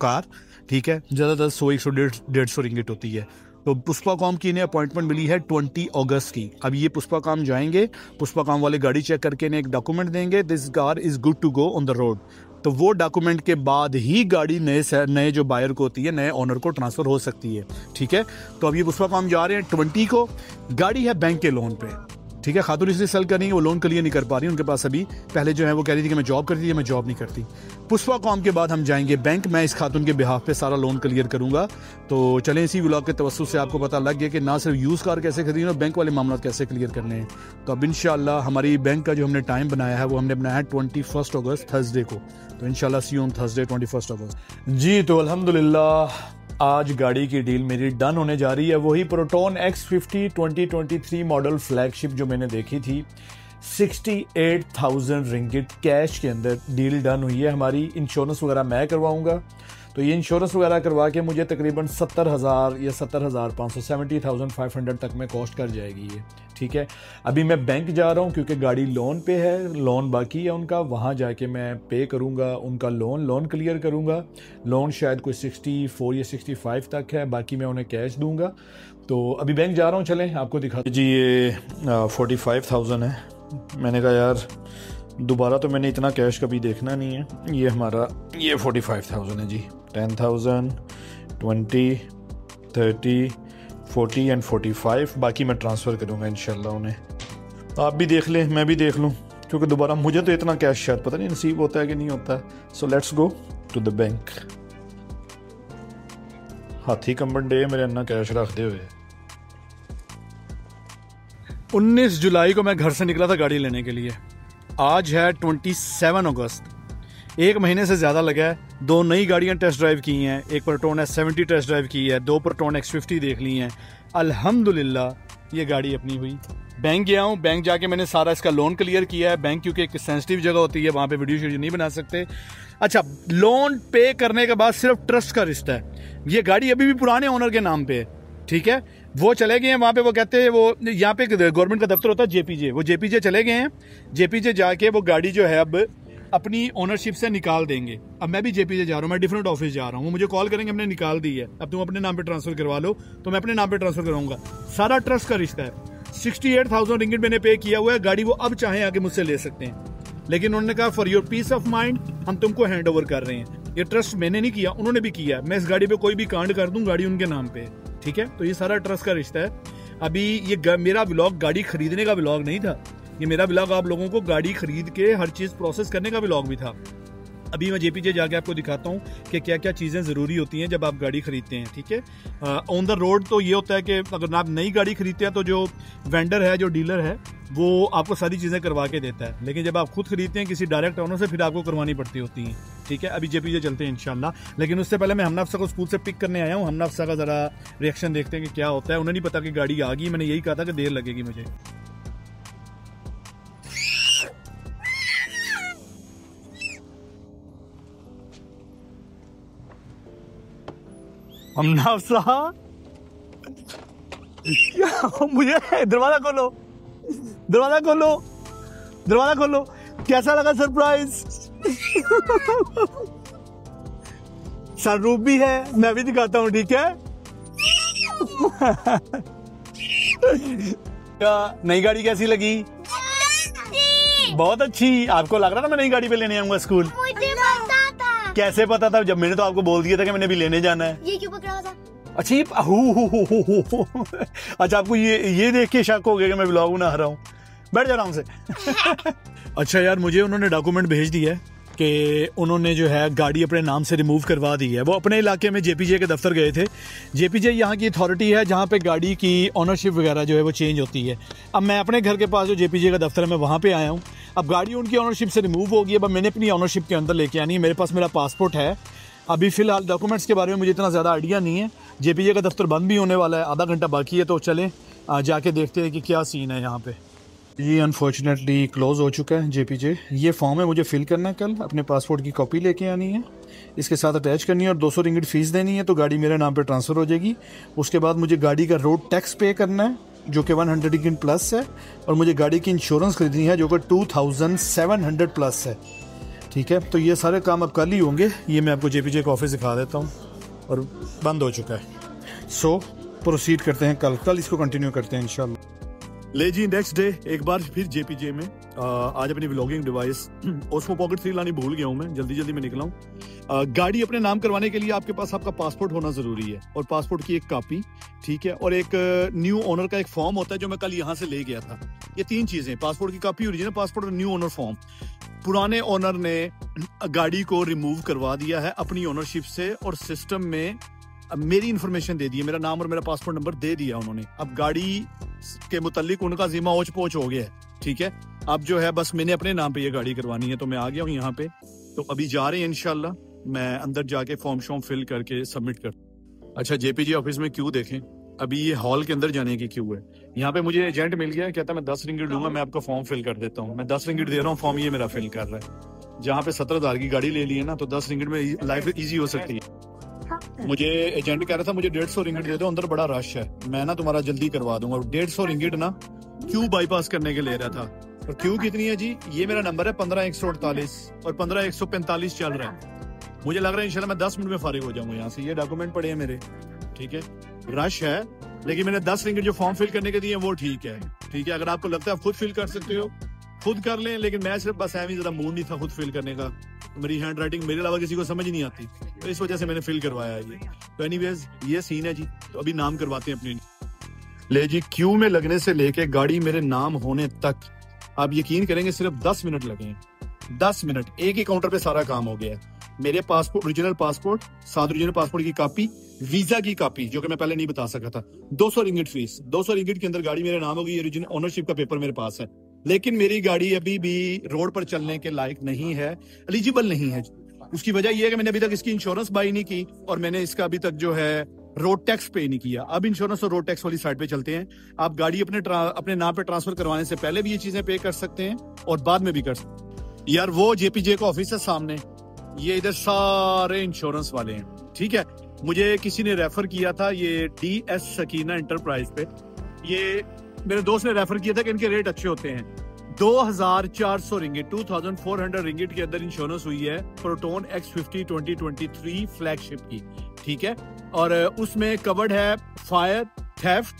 car, ठीक है। ज़्यादातर 100, 100-150 रिंगिट होती है। तो पुष्पा कॉम की इन्हें अपॉइंटमेंट मिली है 20 अगस्त की। अब ये पुष्पा कॉम जाएंगे, पुष्पा कॉम वाले गाड़ी चेक करके इन्हें एक डॉक्यूमेंट देंगे, this car is good to go on the road. तो वो डॉक्यूमेंट के बाद ही गाड़ी नए जो बायर को होती है, नए ओनर को ट्रांसफर हो सकती है, ठीक है। तो अब ये पुष्पा कॉम जा रहे हैं 20 को। गाड़ी है बैंक के लोन पे, ठीक है। खातून इसलिए सेल करनी है, वो लोन क्लियर नहीं कर पा रही उनके पास अभी। पहले जो है वो कह रही थी कि मैं जॉब करती थी, मैं जॉब नहीं करती। पुष्पा कॉम के बाद हम जाएंगे बैंक, मैं इस खातून के बिहाफ पे सारा लोन क्लियर करूंगा। तो चलें, इसी व्लॉग के तवज्जुह से आपको पता लग गया कि ना सिर्फ यूज़ कार कैसे खरीदना, बैंक वाले मामला कैसे क्लियर करने हैं। तो अब इंशाल्लाह हमारी बैंक का जो हमने टाइम बनाया है वो हमने बनाया है 21 अगस्त थर्सडे को। तो इंशाल्लाह सी यू ऑन थर्सडे 21 अगस्त जी। तो अल्हम्दुलिल्लाह आज गाड़ी की डील मेरी डन होने जा रही है। वही प्रोटॉन X50 2023 मॉडल फ्लैगशिप जो मैंने देखी थी, 68,000 रिंगिट कैश के अंदर डील डन हुई है हमारी। इंश्योरेंस वगैरह मैं करवाऊंगा, तो ये इंश्योरेंस वगैरह करवा के मुझे तकरीबन 70,000 या 70,500 70,500 तक में कॉस्ट कर जाएगी ये, ठीक है। अभी मैं बैंक जा रहा हूँ क्योंकि गाड़ी लोन पे है, लोन बाकी है उनका, वहाँ जाके मैं पे करूँगा उनका लोन क्लियर करूँगा। लोन शायद कोई 64 या 65 तक है, बाकी मैं उन्हें कैश दूँगा। तो अभी बैंक जा रहा हूँ, चलें आपको दिखा जी। ये 45,000 है। मैंने कहा यार दोबारा तो मैंने इतना कैश कभी देखना नहीं है। ये हमारा ये 45,000 है जी। 10,000, 20, 30, 40 एंड 45, बाकी मैं ट्रांसफ़र करूँगा इंशाल्लाह उन्हें। आप भी देख लें, मैं भी देख लूँ, क्योंकि दोबारा मुझे तो इतना कैश शायद पता नहीं नसीब होता है कि नहीं होता है। So let's go to the bank. हाथी कंबन डे मेरे अन्ना कैश रखते हुए। 19 जुलाई को मैं घर से निकला था गाड़ी लेने के लिए। आज है 27 अगस्त, 1 महीने से ज़्यादा लगा है। 2 नई गाड़ियाँ टेस्ट ड्राइव की हैं, एक प्रोटॉन S70 टेस्ट ड्राइव की है, 2 प्रोटॉन X50 देख ली हैं। अल्हम्दुलिल्लाह ये गाड़ी अपनी हुई। बैंक गया हूँ, बैंक जाके मैंने सारा इसका लोन क्लियर किया है। बैंक क्योंकि एक सेंसिटिव जगह होती है, वहाँ पे वीडियो नहीं बना सकते। अच्छा, लोन पे करने के बाद सिर्फ ट्रस्ट का रिश्ता है। ये गाड़ी अभी भी पुराने ओनर के नाम पे है, ठीक है। वो चले गए हैं वहाँ पे, वो कहते हैं वो यहाँ पे गवर्नमेंट का दफ्तर होता है JPJ, वो JPJ चले गए हैं। JPJ जाके वो गाड़ी जो है अब अपनी ओनरशिप से निकाल देंगे। अब मैं भी JPJ जा रहा हूँ, मैं डिफरेंट ऑफिस जा रहा हूँ। वो मुझे कॉल करेंगे, हमने निकाल दी है, अब तुम अपने नाम पे ट्रांसफर करवा लो, तो मैं अपने नाम पे ट्रांसफर कराऊंगा। सारा ट्रस्ट का रिश्ता है। 68,000 रिंगिट मैंने पे किया हुआ है। गाड़ी वो अब चाहें आके मुझसे ले सकते हैं, लेकिन उन्होंने कहा for your peace of mind हम तुमको हैंड ओवर कर रहे हैं। ये ट्रस्ट मैंने नहीं किया, उन्होंने भी किया। मैं इस गाड़ी पे कोई भी कांड कर दूं, गाड़ी उनके नाम पे, ठीक है। तो ये सारा ट्रस्ट का रिश्ता है। अभी ये मेरा व्लॉग गाड़ी खरीदने का व्लॉग नहीं था, ये मेरा व्लॉग आप लोगों को गाड़ी खरीद के हर चीज़ प्रोसेस करने का व्लॉग भी था। अभी मैं JPJ जाके आपको दिखाता हूँ कि क्या क्या चीज़ें ज़रूरी होती हैं जब आप गाड़ी खरीदते हैं, ठीक है। ऑन द रोड तो ये होता है कि अगर आप नई गाड़ी खरीदते हैं तो जो वेंडर है, जो डीलर है, वो आपको सारी चीज़ें करवा के देता है। लेकिन जब आप खुद खरीदते हैं किसी डायरेक्ट ओनर से, फिर आपको करवानी पड़ती होती हैं, ठीक है। अभी JPJ चलते हैं इंशाल्लाह, लेकिन उससे पहले मैं हमना अफसा को स्कूल से पिक करने आया हूँ। हमना अफसा का ज़रा रिएक्शन देखते हैं कि क्या होता है। उन्हें नहीं पता कि गाड़ी आ गई, मैंने यही कहा था कि देर लगेगी मुझे। हमना साहब मुझे दरवाजा खोलो, दरवाजा खोलो, दरवाजा खोलो। कैसा लगा सरप्राइज? सनरूफ भी है, मैं भी दिखाता हूँ, ठीक है? क्या नई गाड़ी कैसी लगी? बहुत अच्छी। आपको लग रहा था मैं नई गाड़ी पे लेने आऊंगा स्कूल? मुझे पता था। कैसे पता था? जब मैंने तो आपको बोल दिया था कि मैंने भी लेने जाना है। ये क्यों पकड़ा था? अच्छा ये अच्छा आपको ये देख के शक हो गया कि मैं व्लॉग बना रहा हूँ? बैठ जा आराम से। अच्छा यार, मुझे उन्होंने डॉक्यूमेंट भेज दिया है कि उन्होंने जो है गाड़ी अपने नाम से रिमूव करवा दी है। वो अपने इलाके में जेपीजे के दफ्तर गए थे। जेपीजे यहाँ की अथॉरिटी है जहाँ पे गाड़ी की ऑनरशिप वगैरह जो है वो चेंज होती है। अब मैं अपने घर के पास जो जेपीजे का दफ्तर है मैं वहाँ पे आया हूँ। अब गाड़ी उनकी ऑनरशिप से रिमूव होगी। अब मैंने अपनी ऑनरशिप के अंदर लेके आनी है। मेरे पास मेरा पासपोर्ट है। अभी फ़िलहाल डॉक्यूमेंट्स के बारे में मुझे इतना ज़्यादा आइडिया नहीं है। जेपीजे का दफ्तर बंद भी होने वाला है, आधा घंटा बाकी है, तो चलें जाके देखते हैं कि क्या सीन है यहाँ पे। ये अनफॉर्चुनेटली क्लोज़ हो चुका है जेपीजे। ये फॉर्म है, मुझे फिल करना है कल। अपने पासपोर्ट की कॉपी लेके आनी है, इसके साथ अटैच करनी है और 200 रिंगिट फ़ीस देनी है, तो गाड़ी मेरे नाम पे ट्रांसफ़र हो जाएगी। उसके बाद मुझे गाड़ी का रोड टैक्स पे करना है जो कि 100 रिंगिट प्लस है, और मुझे गाड़ी की इंश्योरेंस खरीदनी है जो कि 2700 प्लस है। ठीक है, तो ये सारे काम अब कल ही होंगे। ये मैं आपको जेपीजे का ऑफिस दिखा देता हूँ और बंद हो चुका है। सो प्रोसीड करते हैं कल इसको कंटिन्यू करते हैं इंशाल्लाह। ले जी, नेक्स्ट डे एक बार फिर जेपीजे में। आज अपनी व्लॉगिंग डिवाइस ओस्मो पॉकेट 3 लानी भूल गया हूँ मैं, जल्दी में निकला हूँ। गाड़ी अपने नाम करवाने के लिए आपके पास आपका पासपोर्ट होना जरूरी है और पासपोर्ट की एक कॉपी, ठीक है, और एक न्यू ओनर का एक फॉर्म होता है जो मैं कल यहाँ से ले गया था। ये 3 चीजें, पासपोर्ट की कॉपी, ओरिजिनल पासपोर्ट और न्यू ओनर फॉर्म। पुराने ओनर ने गाड़ी को रिमूव करवा दिया है अपनी ओनरशिप से और सिस्टम में मेरी इंफॉर्मेशन दे दी है, मेरा नाम और मेरा पासपोर्ट नंबर दे दिया उन्होंने। अब गाड़ी के मुतालिक उनका जिम्मा ओच पोच हो गया है, ठीक है। अब जो है बस मैंने अपने नाम पे ये गाड़ी करवानी है, तो मैं आ गया हूँ यहाँ पे। तो अभी जा रहे हैं इंशाल्लाह, मैं अंदर जाके फॉर्म शॉर्म फिल करके सबमिट कर। अच्छा, जेपीजे ऑफिस में क्यू देखें, अभी ये हॉल के अंदर जाने की क्यू है। यहाँ पे मुझे एजेंट मिल गया, कहता मैं 10 रिंगिट दूंगा, मैं आपका फॉर्म फिल कर देता हूँ। मैं 10 रिंगिट दे रहा हूँ, फॉर्म ये मेरा फिल कर रहा है। जहाँ पे 17,000 की गाड़ी ले ली है ना, तो 10 रिंगिट में लाइफ ईजी हो सकती है। मुझे एजेंट कह रहा था मुझे 150 रिंगिट दे दो, अंदर बड़ा रश है, मैं ना तुम्हारा जल्दी करवा दूंगा। 150 रिंगिट ना क्यू बाईपास करने के ले रहा था। और क्यू कितनी है जी? ये मेरा नंबर है 15,148 और 15,145 चल रहा है। मुझे लग रहा है इंशाल्लाह मैं 10 मिनट में फारिग हो जाऊंगा यहाँ से। ये डॉक्यूमेंट पड़े हैं मेरे, ठीक है। रश है लेकिन मैंने 10 रिंगिट जो फॉर्म फिल करने के दिए वो ठीक है, ठीक है। अगर आपको लगता है आप खुद फिल कर सकते हो खुद कर लें, लेकिन मैं सिर्फ बस ऐਵੇਂ जरा मूड नहीं था खुद फिल करने का। मेरी हैंड राइटिंग मेरे अलावा किसी को समझ नहीं आती, तो इस वजह से मैंने फिल करवाया है ये। तो एनीवेज ये सीन है जी। तो अभी नाम करवाते हैं अपने। ले जी, क्यू में लगने से लेके गाड़ी मेरे नाम होने तक आप यकीन करेंगे सिर्फ 10 मिनट लगे हैं। 10 मिनट, एक ही काउंटर पे सारा काम हो गया है। मेरे पासपोर्ट, ओरिजिनल पासपोर्ट, साथ ओरिजिनल पासपोर्ट की कॉपी, वीजा की कॉपी जो कि मैं पहले नहीं बता सका था, 200 रिंगिट फीस। 200 रिंगिट के अंदर गाड़ी मेरे नाम होगी, ओरिजिनल ओनरशिप का पेपर मेरे पास है। लेकिन मेरी गाड़ी अभी भी रोड पर चलने के लायक नहीं है, एलिजिबल नहीं है। उसकी वजह यह है कि मैंने अभी तक इसकी इंश्योरेंस बाई नहीं की और मैंने इसका अभी तक जो है रोड टैक्स पे नहीं किया। अब इंश्योरेंस और रोड टैक्स वाली साइड पे चलते हैं। आप गाड़ी अपने नाम पे ट्रांसफर करवाने से पहले भी ये चीजें पे कर सकते हैं और बाद में भी कर सकते हैं। यार वो जेपीजे का ऑफिस है सामने, ये इधर सारे इंश्योरेंस वाले हैं, ठीक है। मुझे किसी ने रेफर किया था ये DS सकीना एंटरप्राइज पे, ये मेरे दोस्त ने रेफर किया था कि इनके रेट अच्छे होते हैं। 2,400 रिंगिट, 2,400 रिंगिट के अंदर इंश्योरेंस हुई है प्रोटोन X50 2023 फ्लैगशिप की, ठीक है। और उसमें कवर्ड है फायर, थेफ्ट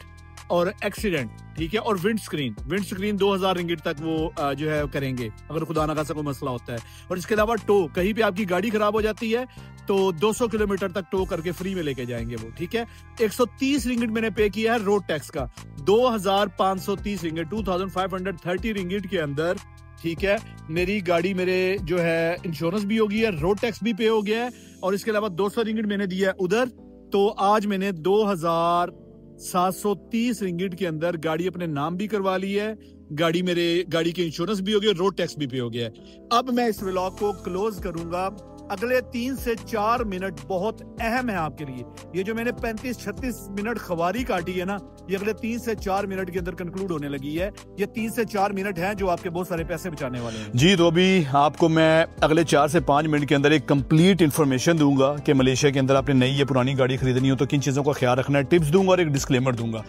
और एक्सीडेंट, ठीक है। और विंड स्क्रीन 2,000 रिंगिट तक वो जो है करेंगे अगर खुदा ना खासा कोई मसला होता है। और इसके अलावा टो, कहीं पे आपकी गाड़ी खराब हो जाती है तो 200 किलोमीटर तक टो करके फ्री में लेके जाएंगे वो, ठीक है। 130 रिंगिट मैंने पे किया है रोड टैक्स का, 2,530 रिंगिट, 2,530 रिंगिट के अंदर, ठीक है। मेरी गाड़ी मेरे जो है इंश्योरेंस भी हो गई है, रोड टैक्स भी पे हो गया है और इसके अलावा 200 रिंगिट मैंने दिया है उधर। तो आज मैंने 2,730 रिंगिट के अंदर गाड़ी अपने नाम भी करवा ली है, गाड़ी की इंश्योरेंस भी हो गई, रोड टैक्स भी पे हो गया है। अब मैं इस व्लॉग को क्लोज करूंगा अगले 3 से 4 मिनट बहुत अहम है आपके लिए। ये जो मैंने 35-36 मिनट खवारी काटी है ना, ये अगले 3 से 4 मिनट के अंदर कंक्लूड होने लगी है। ये 3 से 4 मिनट हैं जो आपके बहुत सारे पैसे बचाने वाले हैं। जी, तो अभी आपको मैं अगले 4 से 5 मिनट के अंदर एक कंप्लीट इन्फॉर्मेशन दूंगा कि मलेशिया के अंदर आपने नई या पुरानी गाड़ी खरीदनी हो तो किन चीज़ों का ख्याल रखना है, टिप्स दूंगा और एक डिस्क्लेमर दूंगा।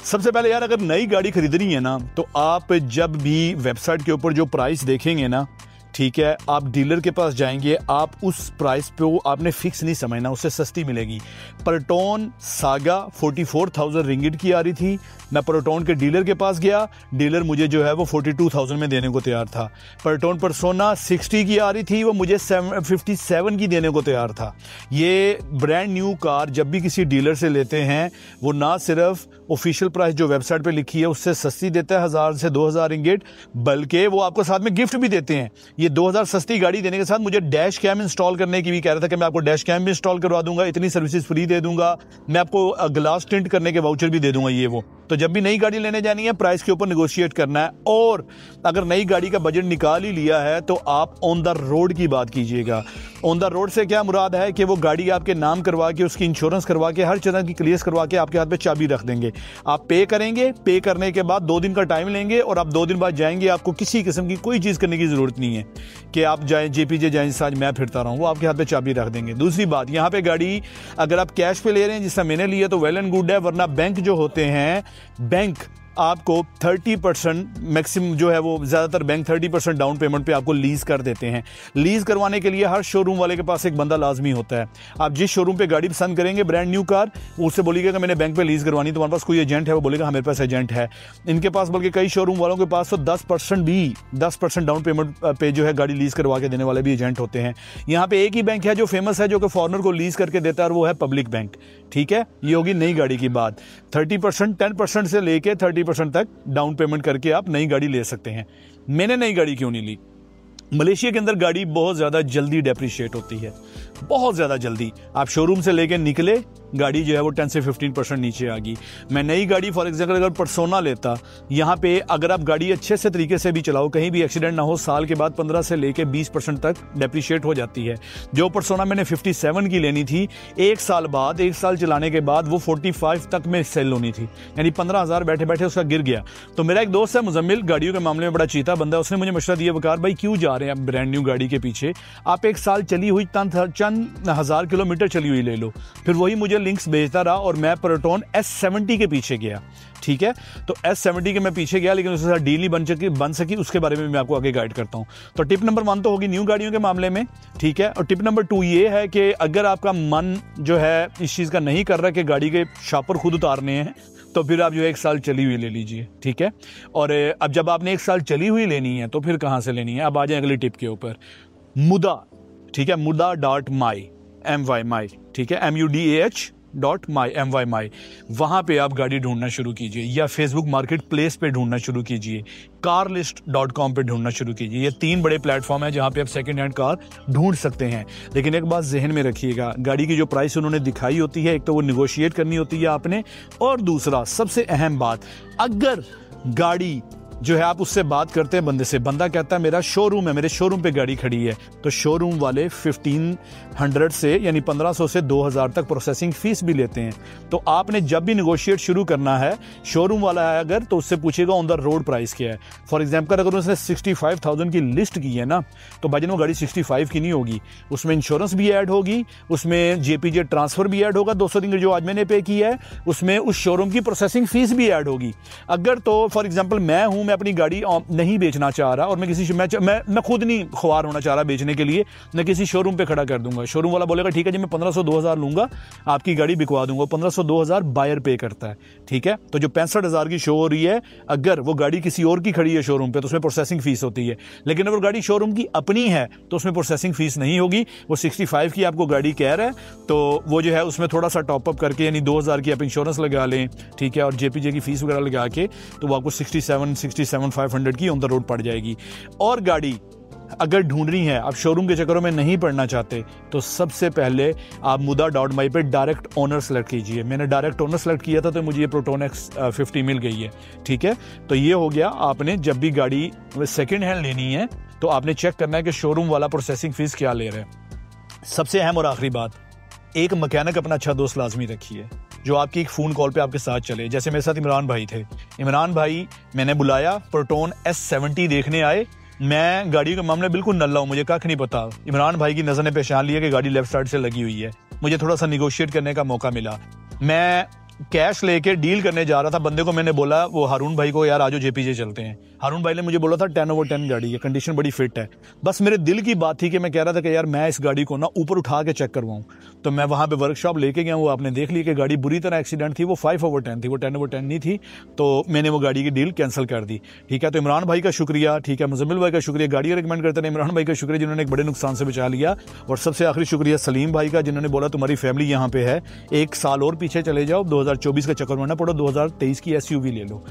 सबसे पहले यार, अगर नई गाड़ी खरीदनी है ना, तो आप जब भी वेबसाइट के ऊपर जो प्राइस देखेंगे ना, ठीक है, आप डीलर के पास जाएंगे, आप उस प्राइस पे आपने फिक्स नहीं समझना, उससे सस्ती मिलेगी। परटोन सागा 44,000 रिंगिट की आ रही थी। मैं परटोन के डीलर के पास गया, डीलर मुझे जो है वो 42,000 में देने को तैयार था। परटोन परसोना 60 की आ रही थी, वो मुझे 57 की देने को तैयार था। ये ब्रांड न्यू कार जब भी किसी डीलर से लेते हैं, वो ना सिर्फ ऑफिशियल प्राइस जो वेबसाइट पे लिखी है उससे सस्ती देता है 1000 से 2000 रिंगिट, बल्कि वो आपको साथ में गिफ्ट भी देते हैं। ये 2000 सस्ती गाड़ी देने के साथ मुझे डैश कैम इंस्टॉल करने की भी कह रहा था कि मैं आपको डैश कैम भी इंस्टॉल करवा दूंगा, इतनी सर्विसेज फ्री दे दूंगा, मैं आपको ग्लास टिंट करने के वाउचर भी दे दूंगा, ये वो। तो जब भी नई गाड़ी लेने जानी है, प्राइस के ऊपर नेगोशिएट करना है। और अगर नई गाड़ी का बजट निकाल ही लिया है तो आप ऑन द रोड की बात कीजिएगा। ऑन द रोड से क्या मुराद है कि वो गाड़ी आपके नाम करवा के, उसकी इंश्योरेंस करवा के, हर तरह की क्लियर करवा के आपके हाथ पे चाबी रख देंगे। आप पे करेंगे, पे करने के बाद 2 दिन का टाइम लेंगे और आप 2 दिन बाद जाएंगे। आपको किसी किस्म की कोई चीज़ करने की जरूरत नहीं है कि आप जाएं जेपीजे जाएं, जिस आज मैं फिरता रहा हूं, वो आपके हाथ पे चाबी रख देंगे। दूसरी बात, यहाँ पे गाड़ी अगर आप कैश पे ले रहे हैं, जिससे मैंने लिया, तो वेल एंड गुड है, वरना बैंक जो होते हैं, बैंक आपको 30% मैक्सिमम जो है वो ज़्यादातर बैंक 30% डाउन पेमेंट पे आपको लीज कर देते हैं। लीज करवाने के लिए हर शोरूम वाले के पास एक बंदा लाजमी होता है। आप जिस शोरूम पे गाड़ी पसंद करेंगे, ब्रांड न्यू कार, उससे बोलिएगा कि मैंने बैंक पे लीज करवानी, तो हमारे पास कोई एजेंट है, वो बोलेगा हाँ मेरे पास एजेंट है। इनके पास बल्कि कई शोरूम वालों के पास तो 10% डाउन पेमेंट पे जो है गाड़ी लीज करवा के देने वाले भी एजेंट होते हैं। यहाँ पे एक ही बैंक है जो फेमस है, जो कि फॉरनर को लीज करके देता है, और वो है पब्लिक बैंक। ठीक है, ये होगी नई गाड़ी की बात। 30% 10% से लेके 30% तक डाउन पेमेंट करके आप नई गाड़ी ले सकते हैं। मैंने नई गाड़ी क्यों नहीं ली? मलेशिया के अंदर गाड़ी बहुत ज़्यादा जल्दी डेप्रिशिएट होती है, बहुत ज़्यादा जल्दी। आप शोरूम से लेके निकले, गाड़ी जो है वो 10 से 15% नीचे आ गई। मैं नई गाड़ी फॉर एग्जाम्पल अगर परसोना लेता, यहाँ पे अगर आप गाड़ी अच्छे से तरीके से भी चलाओ, कहीं भी एक्सीडेंट ना हो, साल के बाद 15 से लेके 20% तक डेप्रिशिएट हो जाती है। जो परसोना मैंने 57 की लेनी थी, 1 साल बाद, 1 साल चलाने के बाद वो 45 तक में सेल होनी थी, यानी 15,000 बैठे बैठे उसका गिर गया। तो मेरा एक दोस्त है मुजम्मिल, गाड़ियों के मामले में बड़ा चीता बंदा, उसने मुझे मशवरा दिया, वकार भाई क्यों जा रहे हैं आप ब्रांड न्यू गाड़ी के पीछे, आप 1 साल चली हुई चंद हज़ार किलोमीटर चली हुई ले लो। फिर वही मुझे लिंक्स भेजता रहा और मैं प्रोटोन S70 के पीछे गया। ठीक है, तो S70 के मैं पीछे गया, लेकिन उसके साथ डील नहीं बन सकी, उसके बारे में मैं आपको आगे गाइड करता हूं। तो टिप नंबर 1 तो होगी न्यू गाड़ियों के मामले में, ठीक है। और टिप नंबर 2 ये है कि अगर आपका मन जो है इस चीज़ का नहीं कर रहा कि गाड़ी के शॉपर खुद उतारने हैं, तो फिर आप जो 1 साल चली हुई ले लीजिए, ठीक है। और अब जब आपने 1 साल चली हुई लेनी है, तो फिर कहाँ से लेनी है? अब आ जाए अगली टिप के ऊपर, मुदा, ठीक है, muda.my, my, ठीक है, mudah.my, वहाँ पे आप गाड़ी ढूंढना शुरू कीजिए, या फेसबुक मार्केट प्लेस पे ढूंढना शुरू कीजिए, carlist.com पे ढूंढना शुरू कीजिए। ये 3 बड़े प्लेटफॉर्म हैं जहाँ पे आप सेकंड हैंड कार ढूंढ सकते हैं। लेकिन एक बात जहन में रखिएगा, गाड़ी की जो प्राइस उन्होंने दिखाई होती है, एक तो वो निगोशिएट करनी होती है आपने, और दूसरा सबसे अहम बात, अगर गाड़ी जो है आप उससे बात करते हैं बंदे से, बंदा कहता है मेरा शोरूम है, मेरे शोरूम पे गाड़ी खड़ी है, तो शोरूम वाले 1500 से यानी 1500 से 2000 तक प्रोसेसिंग फीस भी लेते हैं। तो आपने जब भी निगोशिएट शुरू करना है, शोरूम वाला है अगर, तो उससे पूछेगा ऑन द रोड प्राइस क्या है। फॉर एग्जाम्पल अगर उसने 65,000 की लिस्ट की है ना, तो भाईजान वो गाड़ी 65 की नहीं होगी, उसमें इंश्योरेंस भी ऐड होगी, उसमें जेपीजे ट्रांसफर भी ऐड होगा 200 दिन जो आज मैंने पे किया है, उसमें उस शोरूम की प्रोसेसिंग फीस भी ऐड होगी। अगर तो फॉर एग्जाम्पल मैं हूं, मैं अपनी गाड़ी नहीं बेचना चाह रहा और मैं किसी मैं खुद नहीं ख्वार होना चाह रहा बेचने के लिए, मैं किसी शोरूम पे खड़ा कर दूंगा, शोरूम वाला बोलेगा ठीक है जी मैं 1500-2000 लूंगा, आपकी गाड़ी बिकवा दूंगा, 1500-2000 बायर पे करता है, ठीक है। तो जो 65,000 की शो हो रही है, अगर वो गाड़ी किसी और की खड़ी है शोरूम पे, तो उसमें प्रोसेसिंग फीस होती है। लेकिन अगर गाड़ी शोरूम की अपनी है, तो उसमें प्रोसेसिंग फीस नहीं होगी। वो 65 की आपको गाड़ी कह रहा है, तो वो जो है उसमें थोड़ा सा टॉपअप करके, यानी 2000 की आप इंश्योरेंस लगा लें, ठीक है, और जेपीजे की फीस वगैरह लगा के, तो वो आपको 67,500 की ऑन द रोड पड़ जाएगी। और गाड़ी अगर ढूंढनी है, आप शोरूम के चक्करों में नहीं पड़ना चाहते, तो सबसे पहले आप muda.my पे डायरेक्ट ओनर सेलेक्ट कीजिए। मैंने डायरेक्ट ओनर सेलेक्ट किया था, तो मुझे ये प्रोटोन X50 मिल गई है, ठीक है। तो ये हो गया, आपने जब भी गाड़ी सेकेंड हैंड लेनी है, तो आपने चेक करना है कि शोरूम वाला प्रोसेसिंग फीस क्या ले रहा है। सबसे अहम और आखिरी बात, एक मैकेनिक अपना अच्छा दोस्त लाजमी रखिए जो आपकी एक फ़ोन कॉल पे आपके साथ चले। जैसे मेरे साथ इमरान भाई थे। इमरान भाई मैंने बुलाया, प्रोटोन S70 देखने आए। मैं गाड़ी के मामले बिल्कुल नल्ला हूँ, मुझे कख नहीं पता। इमरान भाई की नज़र ने पहचान लिया कि गाड़ी लेफ्ट साइड से लगी हुई है। मुझे थोड़ा सा निगोशिएट करने का मौका मिला। मैं कैश लेके डील करने जा रहा था। बंदे को मैंने बोला, वो हारून भाई को, यार आजो JPJ चलते हैं। हारून भाई ने मुझे बोला था 10/10 गाड़ी है, कंडीशन बड़ी फिट है। बस मेरे दिल की बात थी कि मैं कह रहा था कि यार मैं इस गाड़ी को ना ऊपर उठा के चेक करवाऊं। तो मैं वहां पे वर्कशॉप लेके गया। वो आपने देख ली कि गाड़ी बुरी तरह एक्सीडेंट थी। वो 5/10 थी, वो 10/10 नहीं थी। तो मैंने वो गाड़ी की डील कैंसिल कर दी। ठीक है, तो इमरान भाई का शुक्रिया, ठीक है, मुजम्मिल भाई का शुक्रिया, गाड़ी रिकमेंड करते हैं। इमरान भाई का शुक्रिया जिन्होंने एक बड़े नुकसान से बचा लिया। और सबसे आखिरी शुक्रिया सलीम भाई का, जिन्होंने बोला तुम्हारी फैमिली यहाँ पे है, 1 साल और पीछे चले जाओ, 2024 का चक्कर में पड़ो, 2023 की SUV ले लो।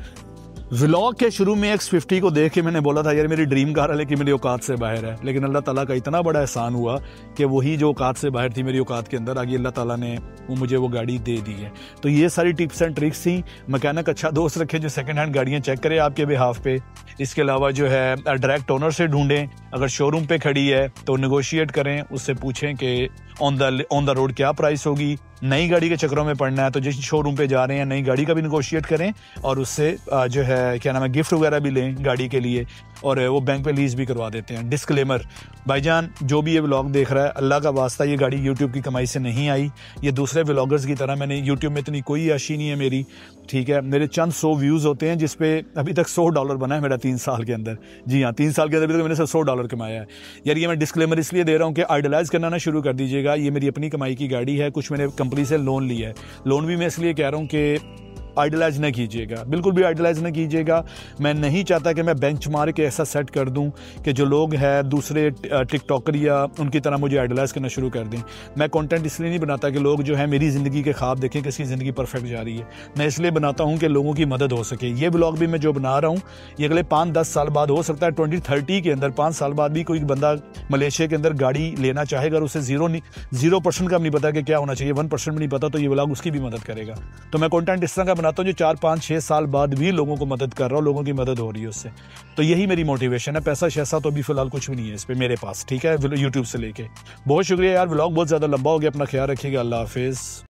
व्लॉग के शुरू में X50 को देख के मैंने बोला था यार मेरी ड्रीम कार है लेकिन मेरी औकात से बाहर है। लेकिन अल्लाह ताला का इतना बड़ा एहसान हुआ कि वही जो औकात से बाहर थी मेरी औकात के अंदर आ गई। अल्लाह ताला ने मुझे वो गाड़ी दे दी है। तो ये सारी टिप्स एंड ट्रिक्स थी। मैकेनिक अच्छा दोस्त रखे जो सेकंड हैंड गाड़ियाँ चेक करे आपके बिहाफ पे। इसके अलावा जो है डायरेक्ट ओनर से ढूंढें। अगर शोरूम पे खड़ी है तो नेगोशिएट करें, उससे पूछें कि ऑन द रोड क्या प्राइस होगी। नई गाड़ी के चक्करों में पड़ना है तो जिस शोरूम पे जा रहे हैं नई गाड़ी का भी नेगोशिएट करें और उससे जो है क्या नाम है गिफ्ट वगैरह भी लें गाड़ी के लिए, और वो बैंक पे लीज भी करवा देते हैं। डिस्क्लेमर, भाईजान जो भी ये व्लॉग देख रहा है, अल्लाह का वास्ता ये गाड़ी यूट्यूब की कमाई से नहीं आई। ये दूसरे व्लॉगर्स की तरह मैंने यूट्यूब में इतनी कोई आशी नहीं है मेरी, ठीक है। मेरे चंद 100 व्यूज़ होते हैं जिसपे अभी तक $100 बना है मेरा 3 साल के अंदर। जी हाँ, 3 साल के अंदर अभी तक मैंने सिर्फ $100 कमाया है। यार ये मैं डिस्क्लेमर इसलिए दे रहा हूँ कि आइडलाइज करना ना शुरू कर दीजिएगा। ये मेरी अपनी कमाई की गाड़ी है, कुछ मैंने कंपनी से लोन लिया है। लोन भी मैं इसलिए कह रहा हूँ कि आइडलाइज न कीजिएगा, बिल्कुल भी आइडलाइज न कीजिएगा। मैं नहीं चाहता कि मैं बेंचमार्क के ऐसा सेट कर दूं कि जो लोग हैं दूसरे टिकटॉकर या उनकी तरह मुझे आइडलाइज करना शुरू कर दें। मैं कंटेंट इसलिए नहीं बनाता कि लोग जो है मेरी ज़िंदगी के ख्वाब देखें कि इसकी ज़िंदगी परफेक्ट जा रही है। मैं इसलिए बनाता हूं कि लोगों की मदद हो सके। ये ब्लॉग भी मैं जो बना रहा हूँ ये अगले 5-10 साल बाद हो सकता है 2030 के अंदर 5 साल बाद भी कोई बंदा मलेशिया के अंदर गाड़ी लेना चाहेगा और उसे 0% का नहीं पता कि क्या होना चाहिए, 1% भी नहीं पता, तो ये ब्लॉग उसकी भी मदद करेगा। तो मैं कंटेंट इस तरह का बनाता हूँ जो 4-5-6 साल बाद भी लोगों को मदद कर रहा हूँ, लोगों की मदद हो रही है उससे। तो यही मेरी मोटिवेशन है। पैसा शैसा तो अभी फिलहाल कुछ भी नहीं है इस पे मेरे पास, ठीक है, यूट्यूब से लेके। बहुत शुक्रिया यार, व्लॉग बहुत ज़्यादा लंबा हो गया। अपना ख्याल रखिएगा। अल्लाह हाफिज़।